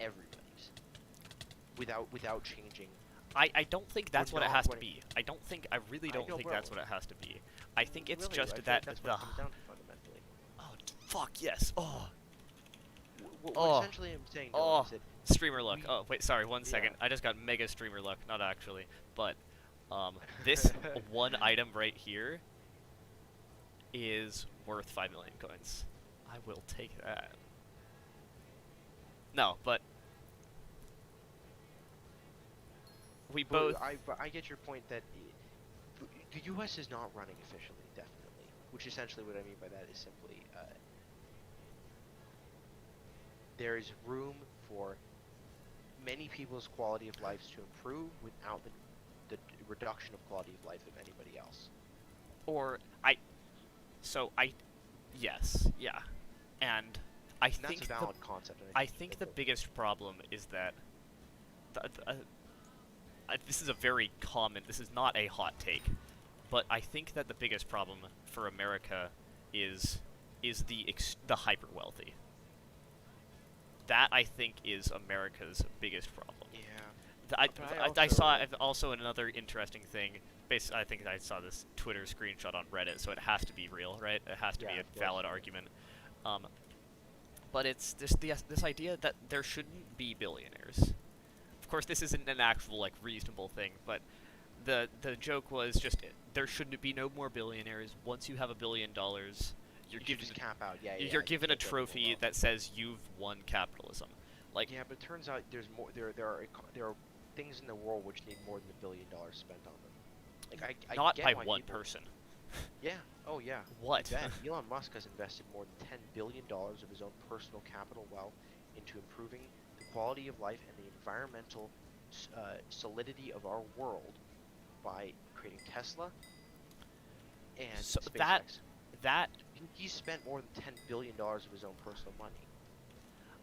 S1: Everybody's. Without changing.
S2: I don't think that's what it has to be. I really don't think
S1: bro.
S2: that's what it has to be. I think it's
S1: Really,
S2: just
S1: I feel
S2: that
S1: like that's what it comes down to fundamentally.
S2: Oh, fuck yes. Oh.
S1: What essentially I'm saying, Dylan, is that
S2: streamer luck. Oh, wait, sorry, 1 second.
S1: Yeah.
S2: I just got mega streamer luck, not actually. But this one item right here is worth 5 million coins. I will take that. No, but we both.
S1: I get your point that the U.S. is not running efficiently, definitely. Which essentially what I mean by that is simply there is room for many people's quality of lives to improve without the reduction of quality of life of anybody else.
S2: Yes, yeah, and I
S1: And
S2: think
S1: that's a valid concept. And
S2: I think the biggest problem is that this is a very common. This is not a hot take, but I think that the biggest problem for America is the hyper wealthy. That I think is America's biggest problem.
S1: Yeah.
S2: I saw also another interesting thing. I think I saw this Twitter screenshot on Reddit, so it has to be real, right? It has to be a valid argument. But it's this idea that there shouldn't be billionaires. Of course, this isn't an actual like reasonable thing, but the joke was just there shouldn't be no more billionaires. Once you have $1 billion, you're given
S1: just cap out. Yeah,
S2: you're given a trophy that says you've won capitalism. Like
S1: yeah, but it turns out there's more. There are things in the world which need more than $1 billion spent on them. Like I
S2: not
S1: get
S2: by
S1: why
S2: one
S1: people,
S2: person.
S1: Yeah. Oh yeah.
S2: What?
S1: Elon Musk has invested more than $10 billion of his own personal capital wealth into improving the quality of life and the environmental solidity of our world by creating Tesla and
S2: So
S1: SpaceX.
S2: that
S1: He spent more than $10 billion of his own personal money.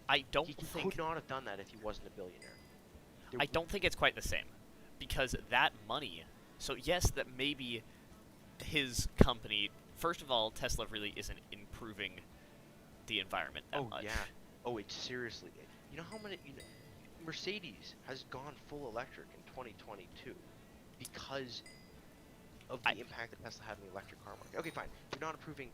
S2: I don't
S1: He
S2: think
S1: could not have done that if he wasn't a billionaire.
S2: I don't think it's quite the same, because that money. So yes, that maybe his company. First of all, Tesla really isn't improving the environment that
S1: Oh
S2: much.
S1: yeah. Oh, it's seriously. You know how many? Mercedes has gone full electric in 2022 because of the impact that Tesla had in the electric car market. Okay, fine. You're not improving.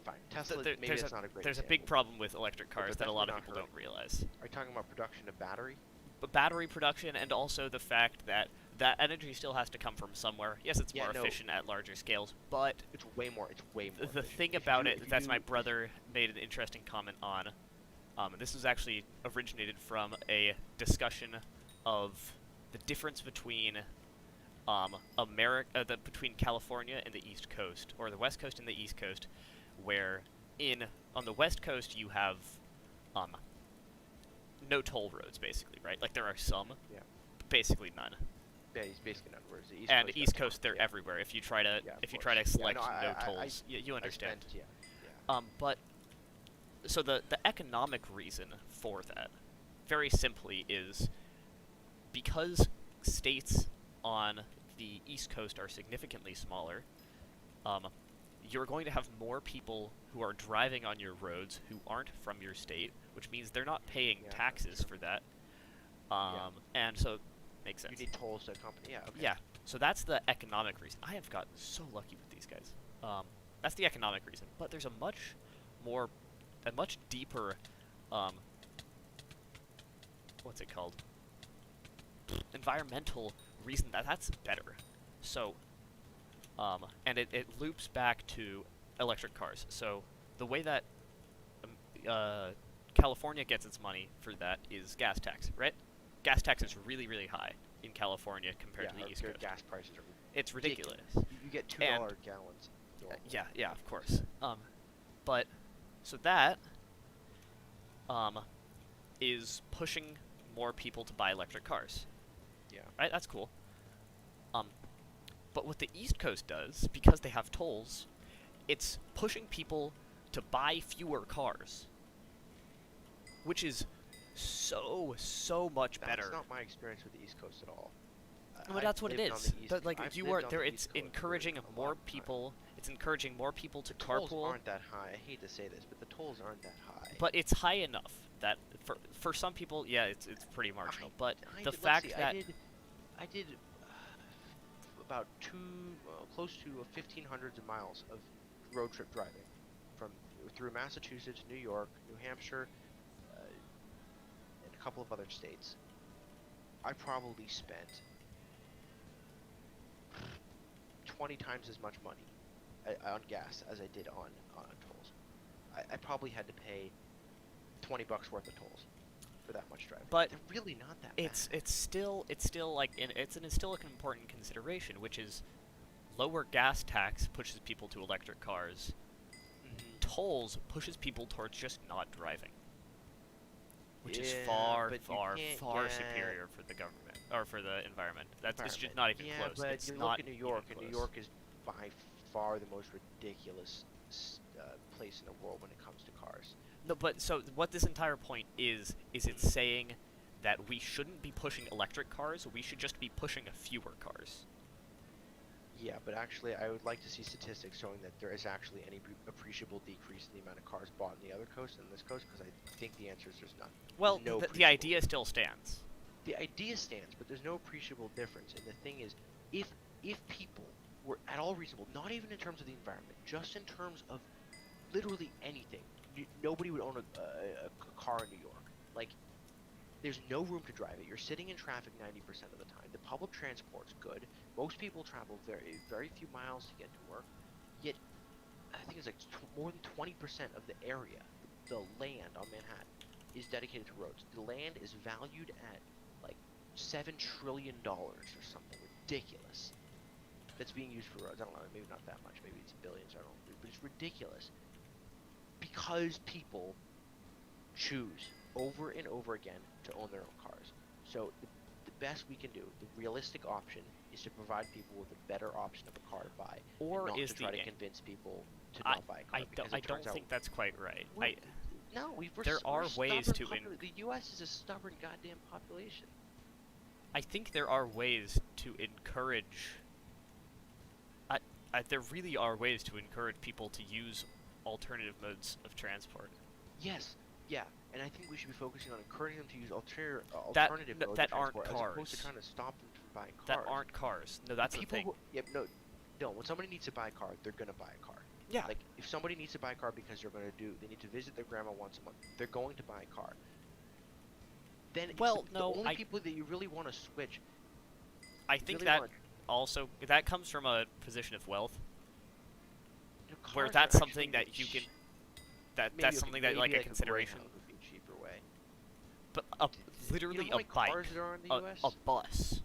S1: Fine. Tesla. Maybe that's not a great
S2: There's a
S1: example.
S2: big problem with electric
S1: But
S2: cars
S1: they're
S2: that a lot of
S1: definitely
S2: people
S1: not
S2: don't realize.
S1: Are you talking about production of battery?
S2: But battery production, and also the fact that that energy still has to come from somewhere. Yes, it's
S1: Yeah,
S2: more
S1: no.
S2: efficient at larger scales, but
S1: It's way more. It's way more.
S2: the
S1: efficient.
S2: thing
S1: If
S2: about
S1: you-
S2: it
S1: if
S2: that's
S1: you-
S2: my brother made an interesting comment on. This was actually originated from a discussion of the difference between between California and the East Coast, or the West Coast and the East Coast, where on the West Coast you have no toll roads, basically, right? Like there are some,
S1: Yeah.
S2: but basically none.
S1: Yeah, he's basically not. Whereas the East
S2: And
S1: Coast
S2: East
S1: got
S2: Coast,
S1: one.
S2: they're
S1: Yeah.
S2: everywhere. If you try to
S1: Yeah, of
S2: if you try to
S1: course.
S2: select
S1: no,
S2: no tolls, you understand.
S1: Yeah. Yeah.
S2: But so the economic reason for that, very simply, is because states on the East Coast are significantly smaller. You're going to have more people who are driving on your roads who aren't from your state, which means they're not paying
S1: Yeah, that's
S2: taxes
S1: true.
S2: for that.
S1: Yeah.
S2: And so makes sense.
S1: You need tolls to accompany. Yeah. Okay.
S2: Yeah, so that's the economic reason. I have gotten so lucky with these guys. That's the economic reason. But there's a much deeper, what's it called? Environmental reason that's better. So, and it loops back to electric cars. So the way that California gets its money for that is gas tax, right? Gas tax is really, really high in California compared to the East
S1: Their
S2: Coast.
S1: gas prices are
S2: It's ridiculous.
S1: You get $2 gallons. normally.
S2: Yeah, of course. But so that is pushing more people to buy electric cars.
S1: Yeah.
S2: Right? That's cool. But what the East Coast does, because they have tolls, it's pushing people to buy fewer cars, which is so much better.
S1: That's not my experience with the East Coast at all.
S2: But that's what it
S1: lived on
S2: is.
S1: the East-
S2: But like
S1: I've
S2: you
S1: lived
S2: are
S1: on
S2: there,
S1: the
S2: it's
S1: East Coast for
S2: encouraging
S1: a
S2: more
S1: long time.
S2: people. It's encouraging more people to
S1: Tolls
S2: carpool.
S1: aren't that high. I hate to say this, but the tolls aren't that high.
S2: But it's high enough that for some people, yeah, it's pretty marginal. But the
S1: let's
S2: fact
S1: see,
S2: that
S1: I did about close to 1,500 miles of road trip driving through Massachusetts, New York, New Hampshire, and a couple of other states. I probably spent 20 times as much money on gas as I did on tolls. I probably had to pay $20 worth of tolls for that much driving.
S2: But
S1: they're really not that
S2: it's
S1: bad.
S2: still like it's still an important consideration, which is lower gas tax pushes people to electric cars. Tolls pushes people towards just not driving, which is
S1: Yeah,
S2: far,
S1: but you
S2: far,
S1: can't
S2: far
S1: get-
S2: superior for the government or for the environment. It's just
S1: Environment.
S2: not even
S1: Yeah,
S2: close.
S1: but
S2: It's
S1: you
S2: not
S1: look at New York,
S2: even
S1: and New
S2: close.
S1: York is by far the most ridiculous place in the world when it comes to cars.
S2: No, but so what this entire point is it's saying that we shouldn't be pushing electric cars. We should just be pushing fewer cars.
S1: Yeah, but actually, I would like to see statistics showing that there is actually any appreciable decrease in the amount of cars bought in the other coast than this coast, because I think the answer is there's none.
S2: Well,
S1: There's no
S2: the
S1: appreciable
S2: idea
S1: difference.
S2: still stands.
S1: The idea stands, but there's no appreciable difference. And the thing is, if people were at all reasonable, not even in terms of the environment, just in terms of literally anything, nobody would own a car in New York. Like, there's no room to drive it. You're sitting in traffic 90% of the time. The public transport's good. Most people travel very, very few miles to get to work. Yet, I think it's like more than 20% of the area, the land on Manhattan, is dedicated to roads. The land is valued at like $7 trillion or something ridiculous. That's being used for roads. I don't know, maybe not that much. Maybe it's billions. I don't know, but it's ridiculous because people choose over and over again to own their own cars. So best we can do. The realistic option is to provide people with a better option of a car to buy, and
S2: Or
S1: not
S2: is
S1: to try
S2: the
S1: to convince people to
S2: I
S1: not buy a car. Because
S2: I
S1: it
S2: don't
S1: turns out
S2: think that's quite right.
S1: no,
S2: There are ways to
S1: the U.S. is a stubborn goddamn population.
S2: I think there are ways to encourage. There really are ways to encourage people to use alternative modes of transport.
S1: Yes, yeah, and I think we should be focusing on encouraging them to use alternative
S2: That
S1: modes
S2: that
S1: of
S2: aren't
S1: transport as opposed to
S2: cars.
S1: trying to stop them from buying
S2: That
S1: cars.
S2: aren't cars. No, that's the
S1: People
S2: thing.
S1: who, yeah, no, when somebody needs to buy a car, they're gonna buy a car.
S2: Yeah.
S1: Like, if somebody needs to buy a car because they need to visit their grandma once a month, they're going to buy a car. Then
S2: Well,
S1: the
S2: no,
S1: only people that you really want to switch.
S2: I think
S1: really
S2: that
S1: wanna,
S2: also that comes from a position of wealth, where
S1: cars
S2: that's
S1: are
S2: something
S1: actually
S2: that you can.
S1: maybe,
S2: That's
S1: okay,
S2: something that
S1: maybe
S2: like a consideration.
S1: Greyhound would be a cheaper way.
S2: But
S1: You
S2: literally
S1: know how many
S2: a bike,
S1: cars there are in the US?
S2: a bus,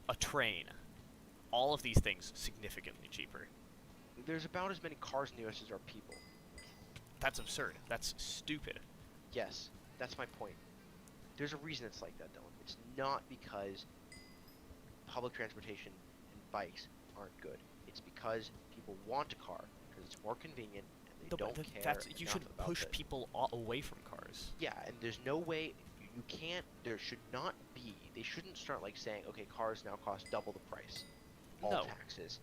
S2: a train, all of these things significantly cheaper.
S1: There's about as many cars in the US as there are people.
S2: That's absurd. That's stupid.
S1: Yes, that's my point. There's a reason it's like that, Dylan. It's not because public transportation and bikes aren't good. It's because people want a car because it's more convenient and they
S2: No,
S1: don't
S2: but
S1: care
S2: you
S1: enough
S2: should
S1: about
S2: push
S1: the-
S2: people away from cars.
S1: Yeah, and there's no way you can't. There should not be. They shouldn't start like saying, okay, cars now cost double the price, all
S2: No.
S1: taxes.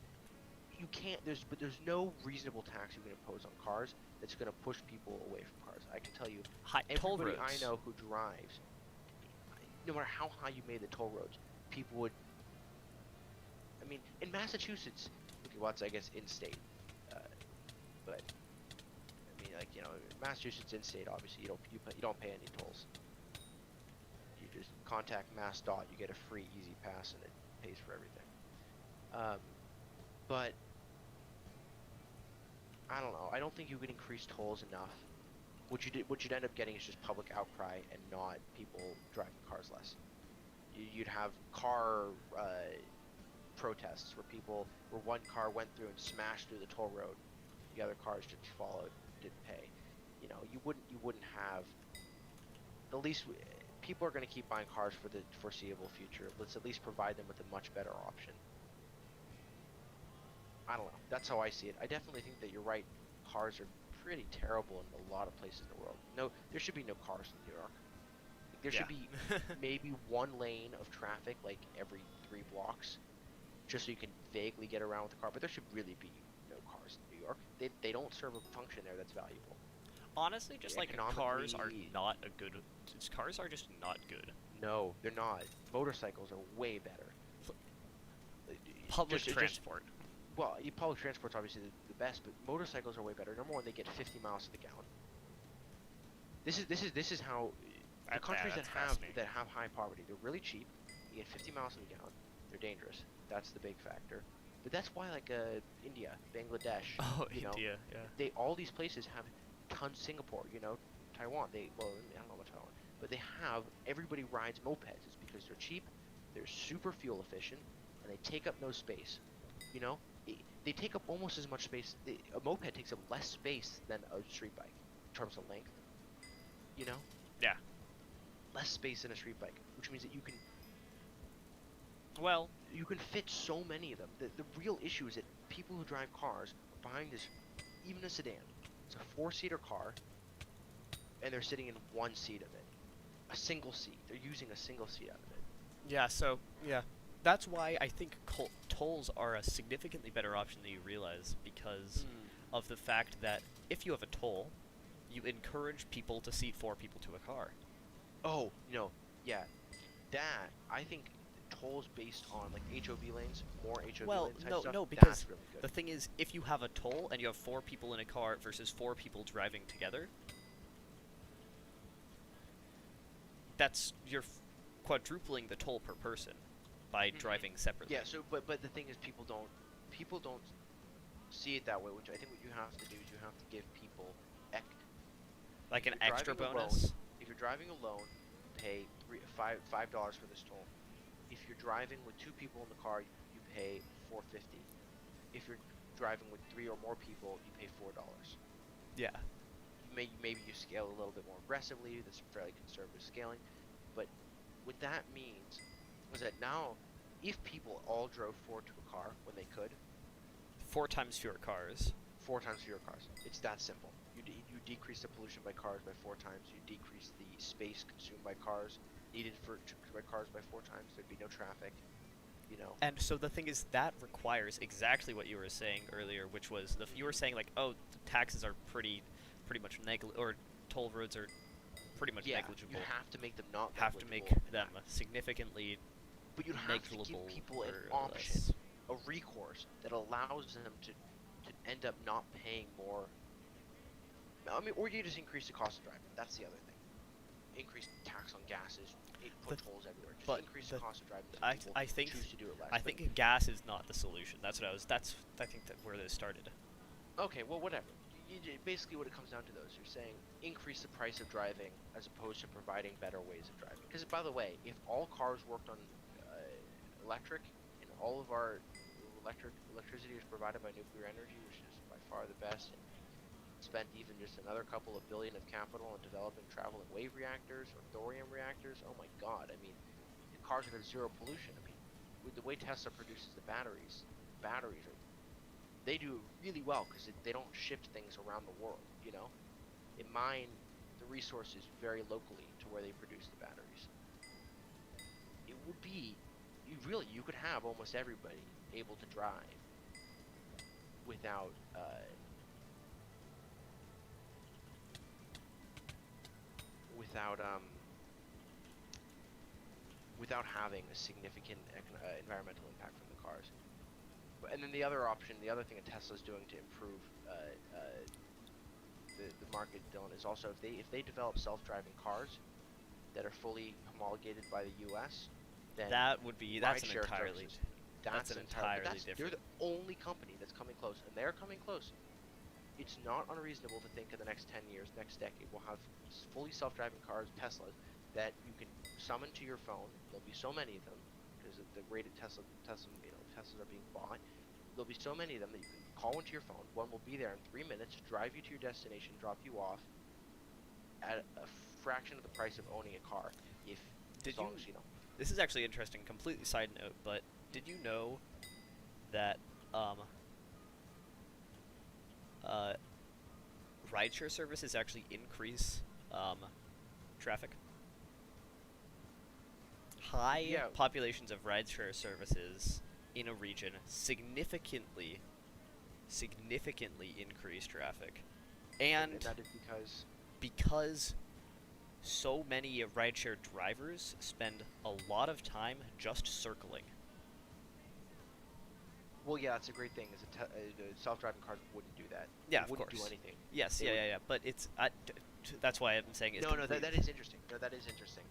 S1: You can't. There's no reasonable tax you can impose on cars that's going to push people away from cars. I can tell you,
S2: Toll
S1: everybody
S2: roads.
S1: I know who drives, no matter how high you made the toll roads, people would. I mean, in Massachusetts, okay, well, it's I guess in-state, but I mean, like Massachusetts in-state. Obviously, you don't pay any tolls. You just contact MassDOT, you get a free Easy Pass, and it pays for everything. But I don't know. I don't think you can increase tolls enough. What you'd end up getting is just public outcry and not people driving cars less. You'd have car protests where one car went through and smashed through the toll road, the other cars just followed, didn't pay. You wouldn't have. At least people are going to keep buying cars for the foreseeable future. Let's at least provide them with a much better option. I don't know. That's how I see it. I definitely think that you're right. Cars are pretty terrible in a lot of places in the world. No, there should be no cars in New York. There should be maybe one lane of traffic like every 3 blocks, just so you can vaguely get around with the car. But there should really be no cars in New York. They don't serve a function there that's valuable.
S2: Honestly, just like cars are
S1: Economically-
S2: not a good. Cars are just not good.
S1: No, they're not. Motorcycles are way better.
S2: Public
S1: Just-
S2: transport.
S1: Well, public transport's obviously the best, but motorcycles are way better. Number one, they get 50 miles to the gallon. This is how the countries
S2: that's
S1: that have high poverty, they're really cheap. You get 50 miles to the gallon. They're dangerous. That's the big factor. But that's why like India, Bangladesh,
S2: Oh,
S1: you know,
S2: India, yeah.
S1: all these places have tons. Singapore, Taiwan. I don't know about Taiwan, but they have everybody rides mopeds. It's because they're cheap, they're super fuel efficient, and they take up no space. They take up almost as much space. A moped takes up less space than a street bike in terms of length.
S2: Yeah.
S1: Less space than a street bike, which means that you
S2: Well,
S1: can fit so many of them. The real issue is that people who drive cars are buying this, even a sedan. It's a 4-seater car, and they're sitting in one seat of it, a single seat. They're using a single seat out of it.
S2: yeah. So yeah, that's why I think tolls are a significantly better option than you realize, because of the fact that if you have a toll, you encourage people to seat 4 people to a car.
S1: Oh, yeah. That, I think tolls based on like HOV lanes, more HOV
S2: Well,
S1: lane type
S2: no,
S1: stuff,
S2: no, because
S1: that's really good.
S2: the thing is, if you have a toll and you have 4 people in a car versus 4 people driving together, you're quadrupling the toll per person by driving separately.
S1: Yeah, so but the thing is people don't see it that way, which I think what you have to do is you have to give people
S2: Like
S1: if
S2: an
S1: you're
S2: extra
S1: driving
S2: bonus.
S1: alone, if you're driving alone, you pay $5 for this toll. If you're driving with 2 people in the car, you pay $4.50. If you're driving with 3 or more people, you pay $4.
S2: Yeah.
S1: Maybe you scale a little bit more aggressively. That's fairly conservative scaling, but what that means is that now, if people all drove forward to a car when they could,
S2: 4 times fewer cars.
S1: 4 times fewer cars. It's that simple. You decrease the pollution by cars by 4 times. You decrease the space consumed by cars needed by cars by 4 times. There'd be no traffic. You know.
S2: And so the thing is, that requires exactly what you were saying earlier, which was you were saying like, oh, taxes are pretty much or toll roads are pretty much negligible.
S1: You have to make them not
S2: have to make
S1: negligible.
S2: them significantly
S1: But you have to
S2: negligible
S1: give people an
S2: or
S1: option,
S2: less.
S1: a recourse that allows them to end up not paying more. I mean, or you just increase the cost of driving. That's the other thing. Increase tax on gases, put tolls everywhere. Just increase the cost of driving. So people
S2: I think
S1: choose to do it less.
S2: I think gas is not the solution. That's what I was. I think that where this started.
S1: Okay, well, whatever. Basically, what it comes down to, though, is you're saying increase the price of driving as opposed to providing better ways of driving. Because, by the way, if all cars worked on electric and all of our electricity is provided by nuclear energy, which is by far the best, and spent even just another couple of billion of capital on developing traveling wave reactors or thorium reactors, oh my god, I mean, the cars would have zero pollution. I mean, with the way Tesla produces the batteries they do really well because they don't shift things around the world, you know? They mine the resources very locally to where they produce the batteries. It would be, you could have almost everybody able to drive without, without having a significant environmental impact from the cars. And then the other thing that Tesla's doing to improve the market, Dylan, is also if they develop self-driving cars that are fully homologated by the U.S., then
S2: that's an entirely different.
S1: They're the only company that's coming close, and they're coming close. It's not unreasonable to think in the next 10 years, next decade, we'll have fully self-driving cars, Teslas, that you can summon to your phone. There'll be so many of them because of the rate of Teslas are being bought. There'll be so many of them that you can call into your phone. One will be there in 3 minutes, drive you to your destination, drop you off at a fraction of the price of owning a car.
S2: This is actually interesting, completely side note, but did you know that rideshare services actually increase traffic? High populations of rideshare services in a region significantly increase traffic, and
S1: that is
S2: because so many rideshare drivers spend a lot of time just circling.
S1: Well, yeah, that's a great thing. Self-driving cars wouldn't do that.
S2: Yeah,
S1: of
S2: course.
S1: Wouldn't do anything.
S2: Yes, yeah. But it's that's why I'm saying it's
S1: no. That is interesting. No, that is interesting.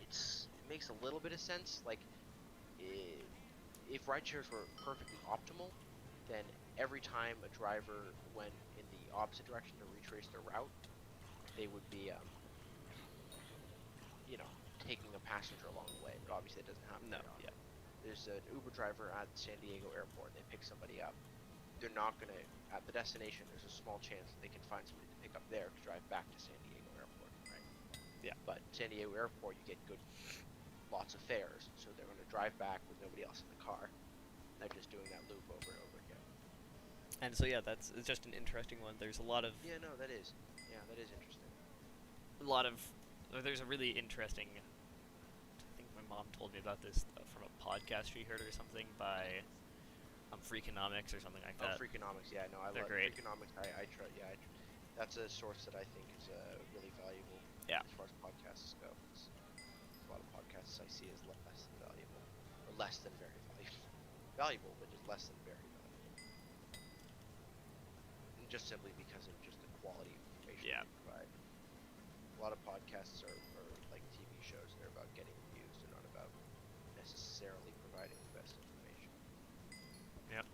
S1: It makes a little bit of sense. Like, if rideshares were perfectly optimal, then every time a driver went in the opposite direction to retrace their route, they would be, taking a passenger along the way. But obviously, it doesn't happen.
S2: No, yeah.
S1: There's an Uber driver at San Diego airport. They pick somebody up. They're not gonna at the destination. There's a small chance that they can find somebody to pick up there to drive back to San Diego airport, right?
S2: Yeah.
S1: But San Diego airport, you get lots of fares, so they're gonna drive back with nobody else in the car. They're just doing that loop over and over again.
S2: And so yeah, it's just an interesting one. There's a lot of
S1: that is interesting.
S2: There's a really interesting. I think my mom told me about this from a podcast she heard or something by Freakonomics or something like that.
S1: Oh, Freakonomics, yeah, no, I love
S2: great.
S1: Freakonomics. I try, that's a source that I think is really valuable.
S2: Yeah.
S1: As far as podcasts go, a lot of podcasts I see as less than valuable, or less than very valuable. Valuable, but just less than very valuable. And just simply because of just the quality of information they provide. A lot of podcasts are like TV shows. They're about getting views. They're not about necessarily providing the best information.
S2: Yep.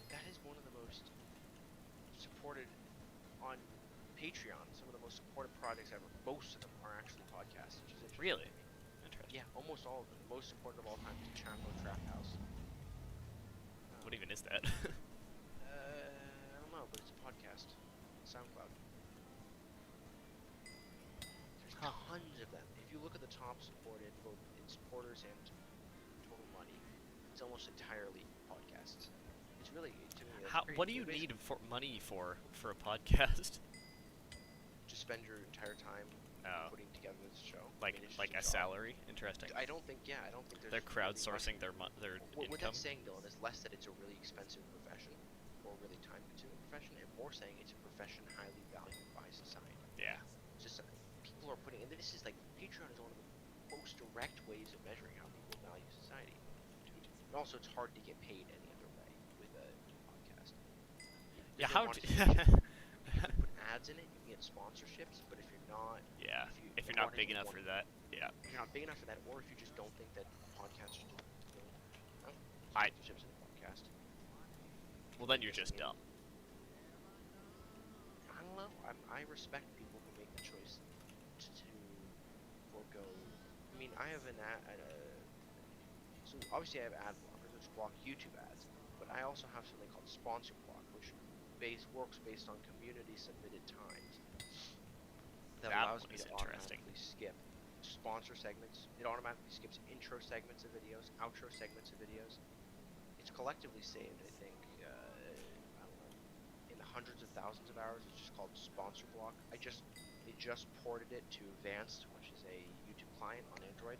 S1: That is one of the most supported on Patreon. Some of the most supported projects ever. Most of them are actually podcasts, which is interesting.
S2: Really? Interesting.
S1: Yeah, almost all of them. The most supported of all time is Chapo Trap House.
S2: What even is that?
S1: I don't know, but it's a podcast. SoundCloud. tons of them. If you look at the top supported, both in supporters and total money, it's almost entirely podcasts. It's really, to me, that's
S2: How?
S1: crazy.
S2: What do you need for money for a podcast?
S1: To spend your entire time
S2: Oh,
S1: putting together this show.
S2: like
S1: I mean, it's
S2: like
S1: just
S2: a
S1: job.
S2: salary? Interesting.
S1: I don't think. Yeah, I don't think there's.
S2: They're
S1: really much.
S2: crowdsourcing their
S1: What
S2: income.
S1: that's saying, Dylan, is less that it's a really expensive profession or really time-consuming profession, and more saying it's a profession highly valued by society.
S2: Yeah.
S1: It's just people are putting, and this is like Patreon is one of the most direct ways of measuring how people value society. And also, it's hard to get paid any other way with a podcast.
S2: Yeah.
S1: There's
S2: How?
S1: no monetization. You can put ads in it, you can get sponsorships, but if you're not,
S2: Yeah. If you're
S1: want
S2: not
S1: it
S2: big
S1: to
S2: enough
S1: want-
S2: for that, yeah.
S1: if you're not big enough for that, or if you just don't think that podcasts should,
S2: I-
S1: sponsorships in a podcast.
S2: Well, then you're just dumb.
S1: I don't know. I respect people who make the choice to forego. I mean, I have an ad. So obviously I have ad blockers which block YouTube ads, but I also have something called sponsor block, which works based on community submitted times. That
S2: That
S1: allows
S2: one
S1: me
S2: is
S1: to
S2: interesting.
S1: automatically skip sponsor segments. It automatically skips intro segments of videos, outro segments of videos. It's collectively saved, I think, I don't know, in the hundreds of thousands of hours. It's just called sponsor block. They just ported it to Advanced, which is a YouTube client on Android,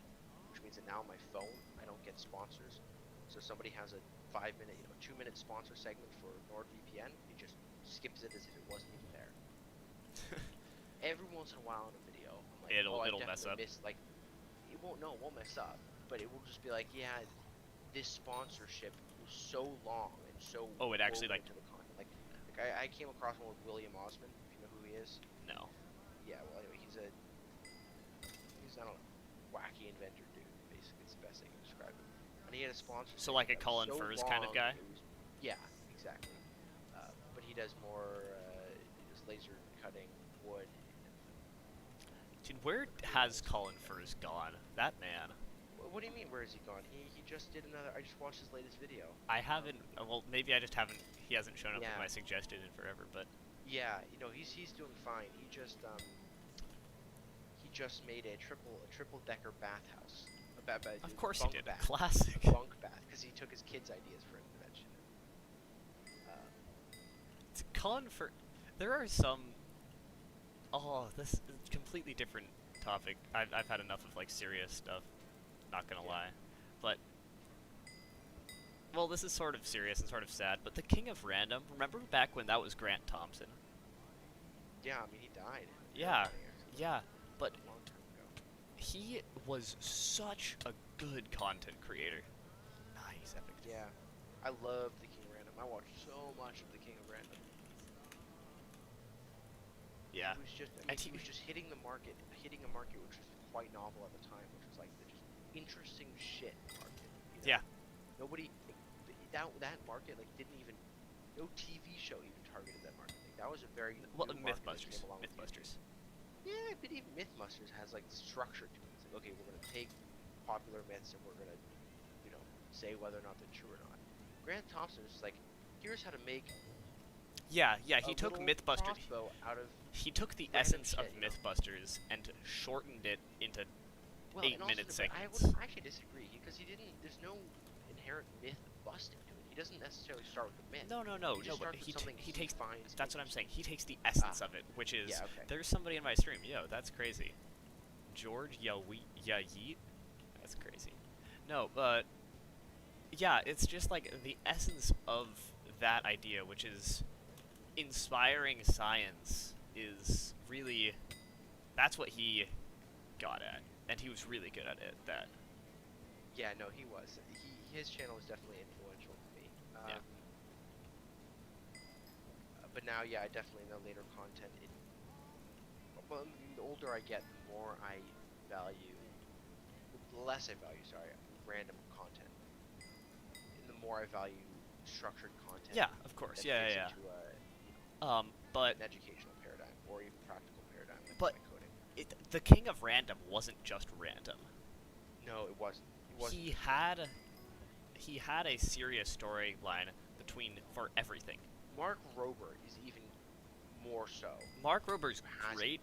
S1: which means that now on my phone I don't get sponsors. So somebody has a 5-minute, 2-minute sponsor segment for NordVPN, it just skips it as if it wasn't even there. Every once in a while in a video, I'm like,
S2: It'll
S1: I
S2: mess up.
S1: definitely missed, like, it won't mess up, but it will just be like, yeah, this sponsorship was so long and so
S2: Oh, it actually,
S1: woven
S2: like-
S1: into the content. Like I came across one with William Osman, if you know who he is.
S2: No.
S1: Yeah, well, anyway, he's I don't know, wacky inventor dude. Basically, it's the best I can describe him. And he had a sponsor.
S2: So like a
S1: that was
S2: Colin
S1: so
S2: Furze kind of
S1: long,
S2: guy?
S1: Yeah, exactly. But he does more just laser cutting wood.
S2: Dude, where has Colin Furze gone? That man.
S1: What do you mean? Where is he gone? He just did another. I just watched his latest video.
S2: I haven't. Well, maybe I just haven't. He hasn't shown up
S1: Yeah.
S2: in my suggested in forever. But
S1: Yeah, he's doing fine. He just made a triple decker bathhouse.
S2: of course he
S1: bunk
S2: did.
S1: Bath.
S2: Classic.
S1: A bunk bath, because he took his kids' ideas for an invention.
S2: Colin Furze. There are some. Oh, this is a completely different topic. I've had enough of like serious stuff. Not gonna
S1: Yeah.
S2: lie, but. Well, this is sort of serious and sort of sad, but the King of Random. Remember back when that was Grant Thompson?
S1: Yeah, I mean he died.
S2: Yeah,
S1: A
S2: yeah, but
S1: long time ago.
S2: he was such a good content creator. Nice, epic.
S1: Yeah, I love the King of Random. I watched so much of the King of Random.
S2: Yeah.
S1: He was just,
S2: And
S1: he
S2: he-
S1: was just hitting a market which was quite novel at the time, which was like the just interesting shit market.
S2: Yeah.
S1: Nobody, that market like didn't even, no TV show even targeted that market. Like, that was a very
S2: Well,
S1: new market that
S2: Mythbusters.
S1: came along with YouTube.
S2: Mythbusters.
S1: Yeah, but even Mythbusters has like structure to it. It's like, okay, we're gonna take popular myths and we're gonna, say whether or not they're true or not. Grant Thompson is just like, here's how to make
S2: Yeah, he
S1: a
S2: took
S1: little
S2: Mythbusters.
S1: crossbow out of
S2: He took the
S1: random
S2: essence of
S1: shit, you know?
S2: Mythbusters and shortened it into
S1: well,
S2: 8-minute
S1: I
S2: segments.
S1: would actually disagree because he didn't. There's no inherent myth busting to it. He doesn't necessarily start with a myth.
S2: No,
S1: He just
S2: but
S1: starts with something
S2: he takes.
S1: finds
S2: That's what I'm
S1: interesting.
S2: saying. He takes the essence of it, which is
S1: Yeah, okay.
S2: there's somebody in my stream. Yo, that's crazy. George Yeet. That's crazy. No, but yeah, it's just like the essence of that idea, which is inspiring science, is really that's what he got at, and he was really good at it. That
S1: Yeah, no, he was. His channel was definitely influential to me.
S2: Yeah.
S1: But now, yeah, I definitely know later content. Well, the older I get, the more I value, the less I value, random content. And the more I value structured content.
S2: yeah, of course,
S1: that
S2: yeah.
S1: fits into a,
S2: But
S1: an educational paradigm or even practical paradigm like
S2: But-
S1: my coding.
S2: the King of Random wasn't just random.
S1: No, it wasn't. It wasn't.
S2: He had a serious storyline for everything.
S1: Mark Rober is even more so.
S2: Mark Rober's
S1: Has
S2: great.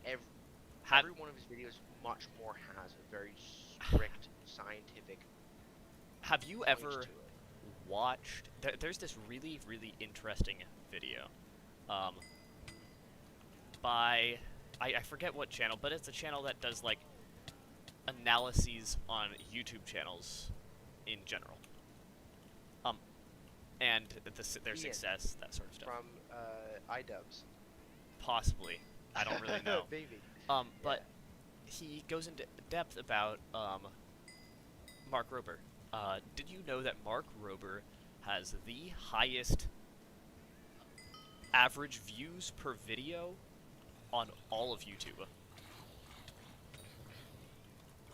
S2: Have
S1: every one of his videos much more has a very strict scientific
S2: Have you
S1: point
S2: ever
S1: to it.
S2: watched? There's this really really interesting video, um, by I forget what channel, but it's a channel that does like analyses on YouTube channels in general. Um, and their
S1: Ian
S2: success, that sort of stuff.
S1: from iDubbbz.
S2: Possibly, I don't really know.
S1: Maybe.
S2: But
S1: Yeah.
S2: he goes into depth about Mark Rober. Did you know that Mark Rober has the highest average views per video on all of YouTube?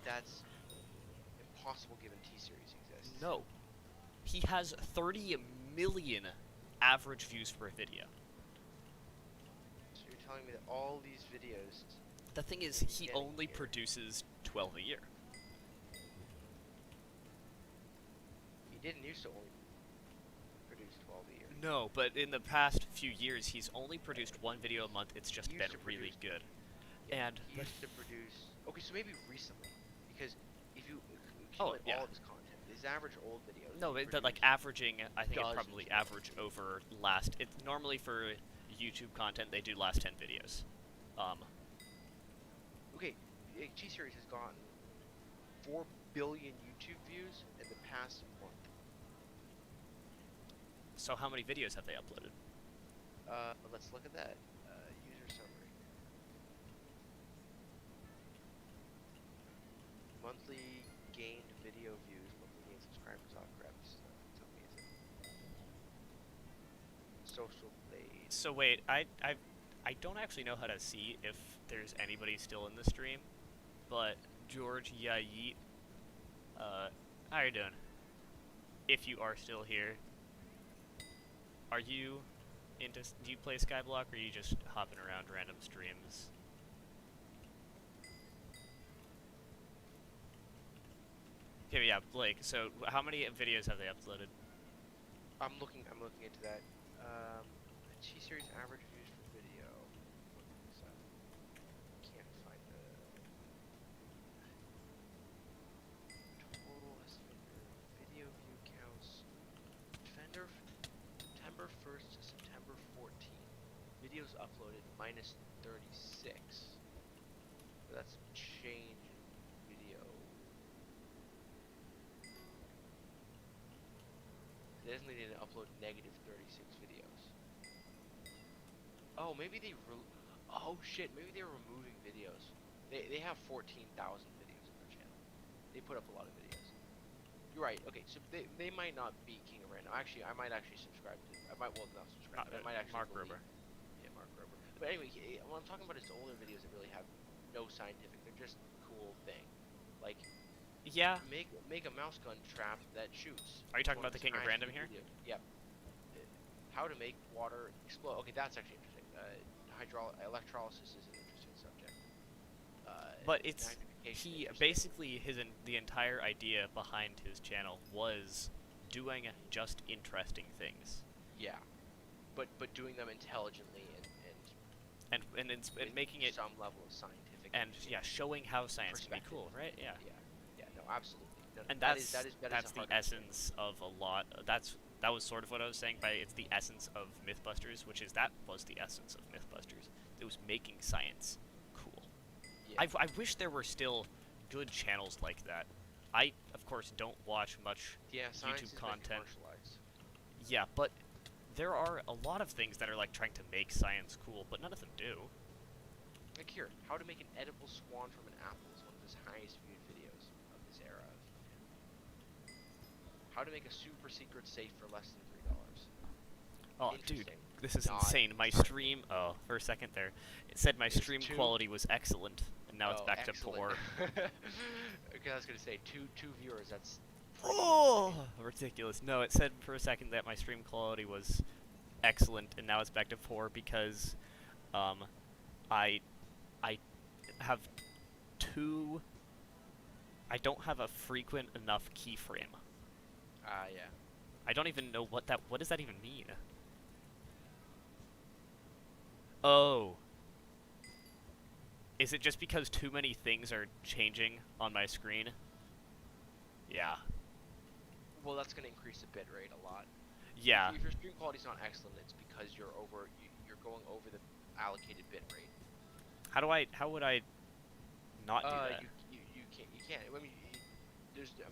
S1: That's impossible given T-Series exists.
S2: No. He has 30 million average views per video.
S1: So you're telling me that all these videos
S2: The thing is,
S1: that he's
S2: he
S1: getting
S2: only
S1: here-
S2: produces 12 a year.
S1: He didn't used to only produce 12 a year.
S2: No, but in the past few years, he's only produced one video a month. It's just
S1: He
S2: been
S1: used to
S2: really
S1: produce-
S2: good.
S1: Yeah,
S2: And
S1: he used to produce. Okay, so maybe recently, because if you
S2: Oh,
S1: accumulate
S2: yeah.
S1: all of his content, his average old videos.
S2: no,
S1: he
S2: but like
S1: produced-
S2: averaging, I think it's
S1: dozens
S2: probably
S1: of
S2: average over last. It's normally for YouTube content, they do last 10 videos.
S1: Okay, T-Series has gotten 4 billion YouTube views in the past month.
S2: So how many videos have they uploaded?
S1: Let's look at that. User summary. Monthly gained video views, monthly gained subscribers off reps. It's amazing. Social blade.
S2: So wait, I don't actually know how to see if there's anybody still in the stream, but George Yeet, how are you doing? If you are still here, are you do you play Skyblock, or are you just hopping around random streams? Okay, yeah, Blake. So how many videos have they uploaded?
S1: I'm looking into that. T-Series average views for video. What is that? Can't find the total estimated video view counts. Defender September 1st to September 14th. Videos uploaded minus 36. So that's change in video. They definitely didn't upload negative 36 videos. Oh, maybe oh shit, maybe they're removing videos. They have 14,000 videos on their channel. They put up a lot of videos. You're right. Okay, so they might not be King of Random. Actually, I might actually subscribe to. I might not subscribe. But I might actually
S2: Mark
S1: believe-
S2: Rober.
S1: Yeah, Mark Rober. But anyway, what I'm talking about is older videos that really have no scientific. They're just cool thing. Like
S2: Yeah.
S1: make a mouse gun trap that shoots.
S2: Are you talking
S1: One
S2: about the
S1: his
S2: King of
S1: highest
S2: Random
S1: viewed
S2: here?
S1: video. Yep. How to make water explode. Okay, that's actually interesting. Electrolysis is an interesting subject.
S2: But it's
S1: magnification
S2: he
S1: interesting.
S2: basically the entire idea behind his channel was doing just interesting things
S1: Yeah, but doing them intelligently and
S2: and
S1: with
S2: making it
S1: some level of scientific
S2: and yeah, showing how science can be
S1: perspective.
S2: cool, right? Yeah.
S1: Yeah, no, absolutely. No,
S2: And
S1: that
S2: that's
S1: is a
S2: that's the
S1: hard undertaking.
S2: essence of a lot. That was sort of what I was saying by it's the essence of MythBusters, which is that was the essence of MythBusters. It was making science cool.
S1: Yeah.
S2: I wish there were still good channels like that. I of course don't watch much
S1: Yeah, science
S2: YouTube
S1: has been
S2: content.
S1: commercialized.
S2: Yeah, but there are a lot of things that are like trying to make science cool, but none of them do.
S1: Like here, how to make an edible swan from an apple is one of his highest viewed videos of this era. How to make a super secret safe for less than $3.
S2: Oh, dude,
S1: Interesting.
S2: this is
S1: Not
S2: insane. My
S1: scientific.
S2: stream. Oh, for a second there, it said my
S1: There's
S2: stream
S1: two-
S2: quality was excellent, and now it's
S1: Oh,
S2: back to
S1: excellent.
S2: poor.
S1: Okay, I was gonna say two viewers. That's pretty
S2: Oh,
S1: insane.
S2: ridiculous. No, it said for a second that my stream quality was excellent, and now it's back to poor because, I have I don't have a frequent enough keyframe.
S1: Yeah.
S2: I don't even know what does that even mean? Oh. Is it just because too many things are changing on my screen? Yeah.
S1: Well, that's going to increase the bit rate a lot.
S2: Yeah.
S1: If your stream quality is not excellent, it's because you're going over the allocated bit rate.
S2: How would I not do that?
S1: You can't. I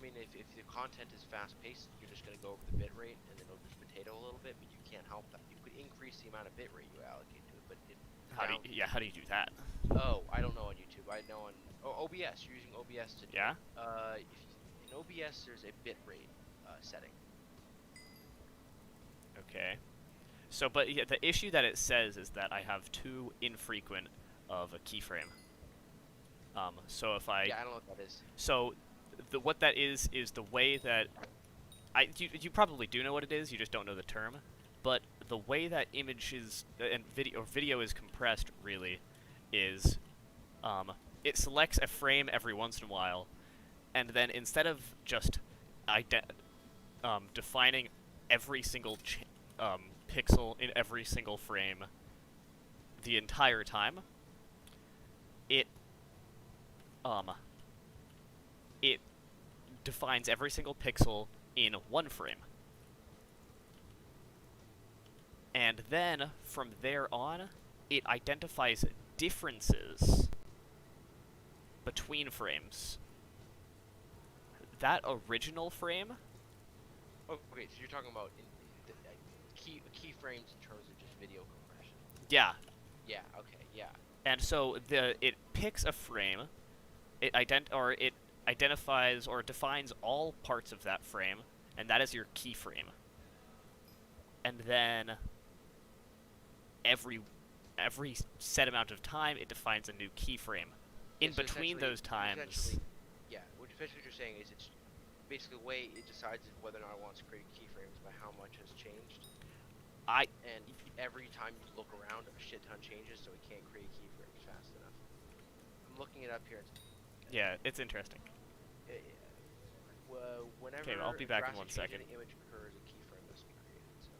S1: mean, if the content is fast paced, you're just gonna go over the bit rate, and then it'll just potato a little bit. But you can't help that. You could increase the amount of bit rate you allocate to it, but
S2: How do you do that?
S1: Oh, I don't know on YouTube. I know on OBS. You're using OBS to do
S2: Yeah?
S1: it. In OBS, there's a bit rate setting.
S2: Okay. So, but yeah, the issue that it says is that I have too infrequent of a keyframe. So if I...
S1: Yeah, I don't know what that is.
S2: So, what that is the way that... You probably do know what it is, you just don't know the term. But the way that images and video is compressed, really, is it selects a frame every once in a while, and then instead of just defining every single pixel in every single frame the entire time, it defines every single pixel in one frame. And then, from there on, it identifies differences between frames. That original frame...
S1: Oh, okay, so you're talking about keyframes in terms of just video compression.
S2: Yeah.
S1: Yeah, okay, yeah.
S2: And so it picks a frame, it identifies or defines all parts of that frame, and that is your keyframe. And then every set amount of time, it defines a new keyframe. In
S1: So
S2: between those times...
S1: Yeah, what you're saying is it's basically the way it decides whether or not it wants to create keyframes by how much has changed. And every time you look around, a shit ton changes, so it can't create keyframes fast enough. I'm looking it up here.
S2: Yeah, it's interesting.
S1: Whenever
S2: okay, well, I'll be back in 1 second.
S1: An image occurs, a keyframe must be created. So.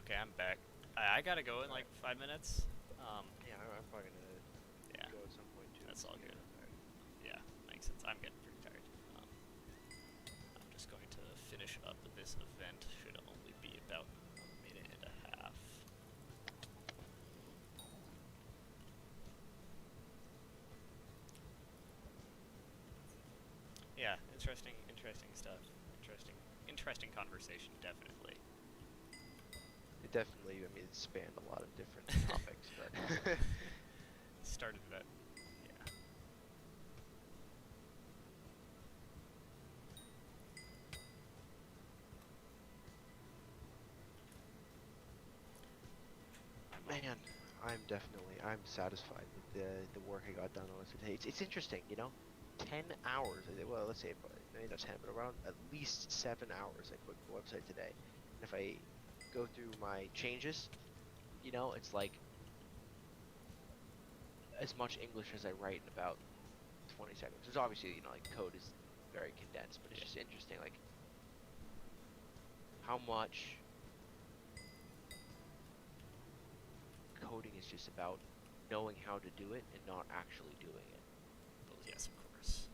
S2: Okay, I'm back. I gotta go in like 5 minutes.
S1: Yeah, I'm probably gonna go at some point too.
S2: That's all good. Yeah, makes sense. I'm getting pretty tired. I'm just going to finish up this event. Should only be about a minute and a half. Yeah, interesting stuff. Interesting conversation, definitely.
S1: It definitely, I mean, it spanned a lot of different topics, but
S2: started that, yeah.
S1: man, I'm satisfied with the work I got done on it today. It's interesting, you know, 10 hours. Well, let's say maybe not 10, but around at least 7 hours I put the website today. And if I go through my changes, you know, it's like as much English as I write in about 20 seconds. There's obviously, you know, like code is very condensed, but it's just interesting, like how much coding is just about knowing how to do it and not actually doing it.
S2: Well, yes, of course.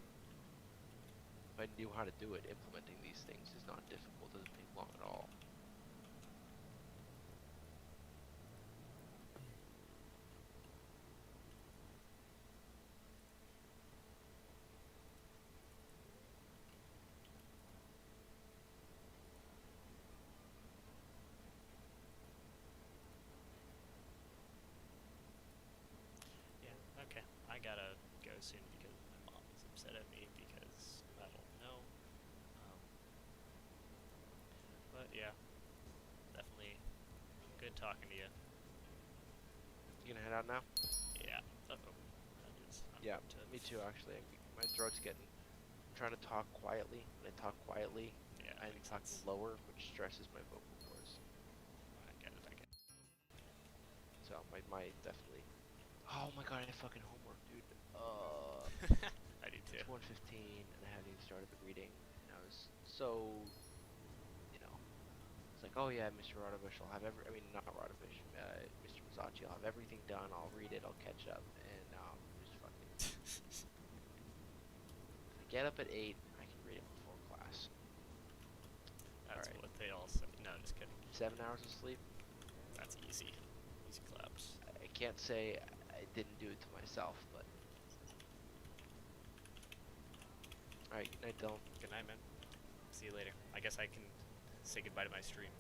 S1: If I knew how to do it, implementing these things is not difficult. It doesn't take long at all.
S2: that at me because I don't know. Um, but yeah, definitely good talking to you.
S1: You gonna head out now?
S2: Yeah. Uh-oh. That is. I'm
S1: Yeah,
S2: going to.
S1: me too. Actually, my throat's getting. I'm trying to talk quietly. When I talk quietly,
S2: Yeah,
S1: I'm
S2: makes
S1: talking
S2: sense.
S1: lower, which stresses my vocal cords.
S2: I get it. I get it.
S1: So my definitely. Oh my god, I have fucking homework, dude.
S2: I do too.
S1: It's 1:15 and I haven't even started the reading. And I was so, you know, it's like, oh yeah, Mr. Radovish, I'll have I mean, not Radovish, Mr. Mazacci, I'll have everything done. I'll read it. I'll catch up. And now I'm just fucking. If I get up at 8, I can read it before class. All
S2: That's
S1: right,
S2: what they all say. No, just kidding.
S1: 7 hours of sleep.
S2: That's easy. Easy claps.
S1: I can't say I didn't do it to myself, but all right. Good night, Dylan.
S2: Good night, man. See you later. I guess I can say goodbye to my stream.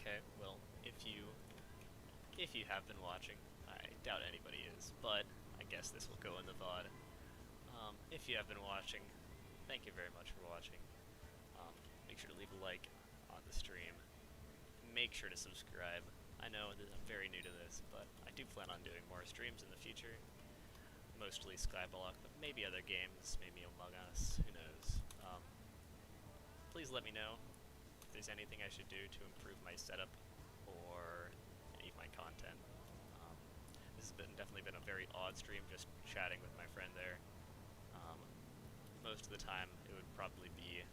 S2: Okay, well, if you have been watching, I doubt anybody is, but I guess this will go in the VOD. If you have been watching, thank you very much for watching. Make sure to leave a like on the stream. Make sure to subscribe. I know that I'm very new to this, but I do plan on doing more streams in the future. Mostly Skyblock, but maybe other games, maybe Among Us, who knows. Please let me know if there's anything I should do to improve my setup or any of my content. Um, this has definitely been a very odd stream, just chatting with my friend there. Most of the time it would probably be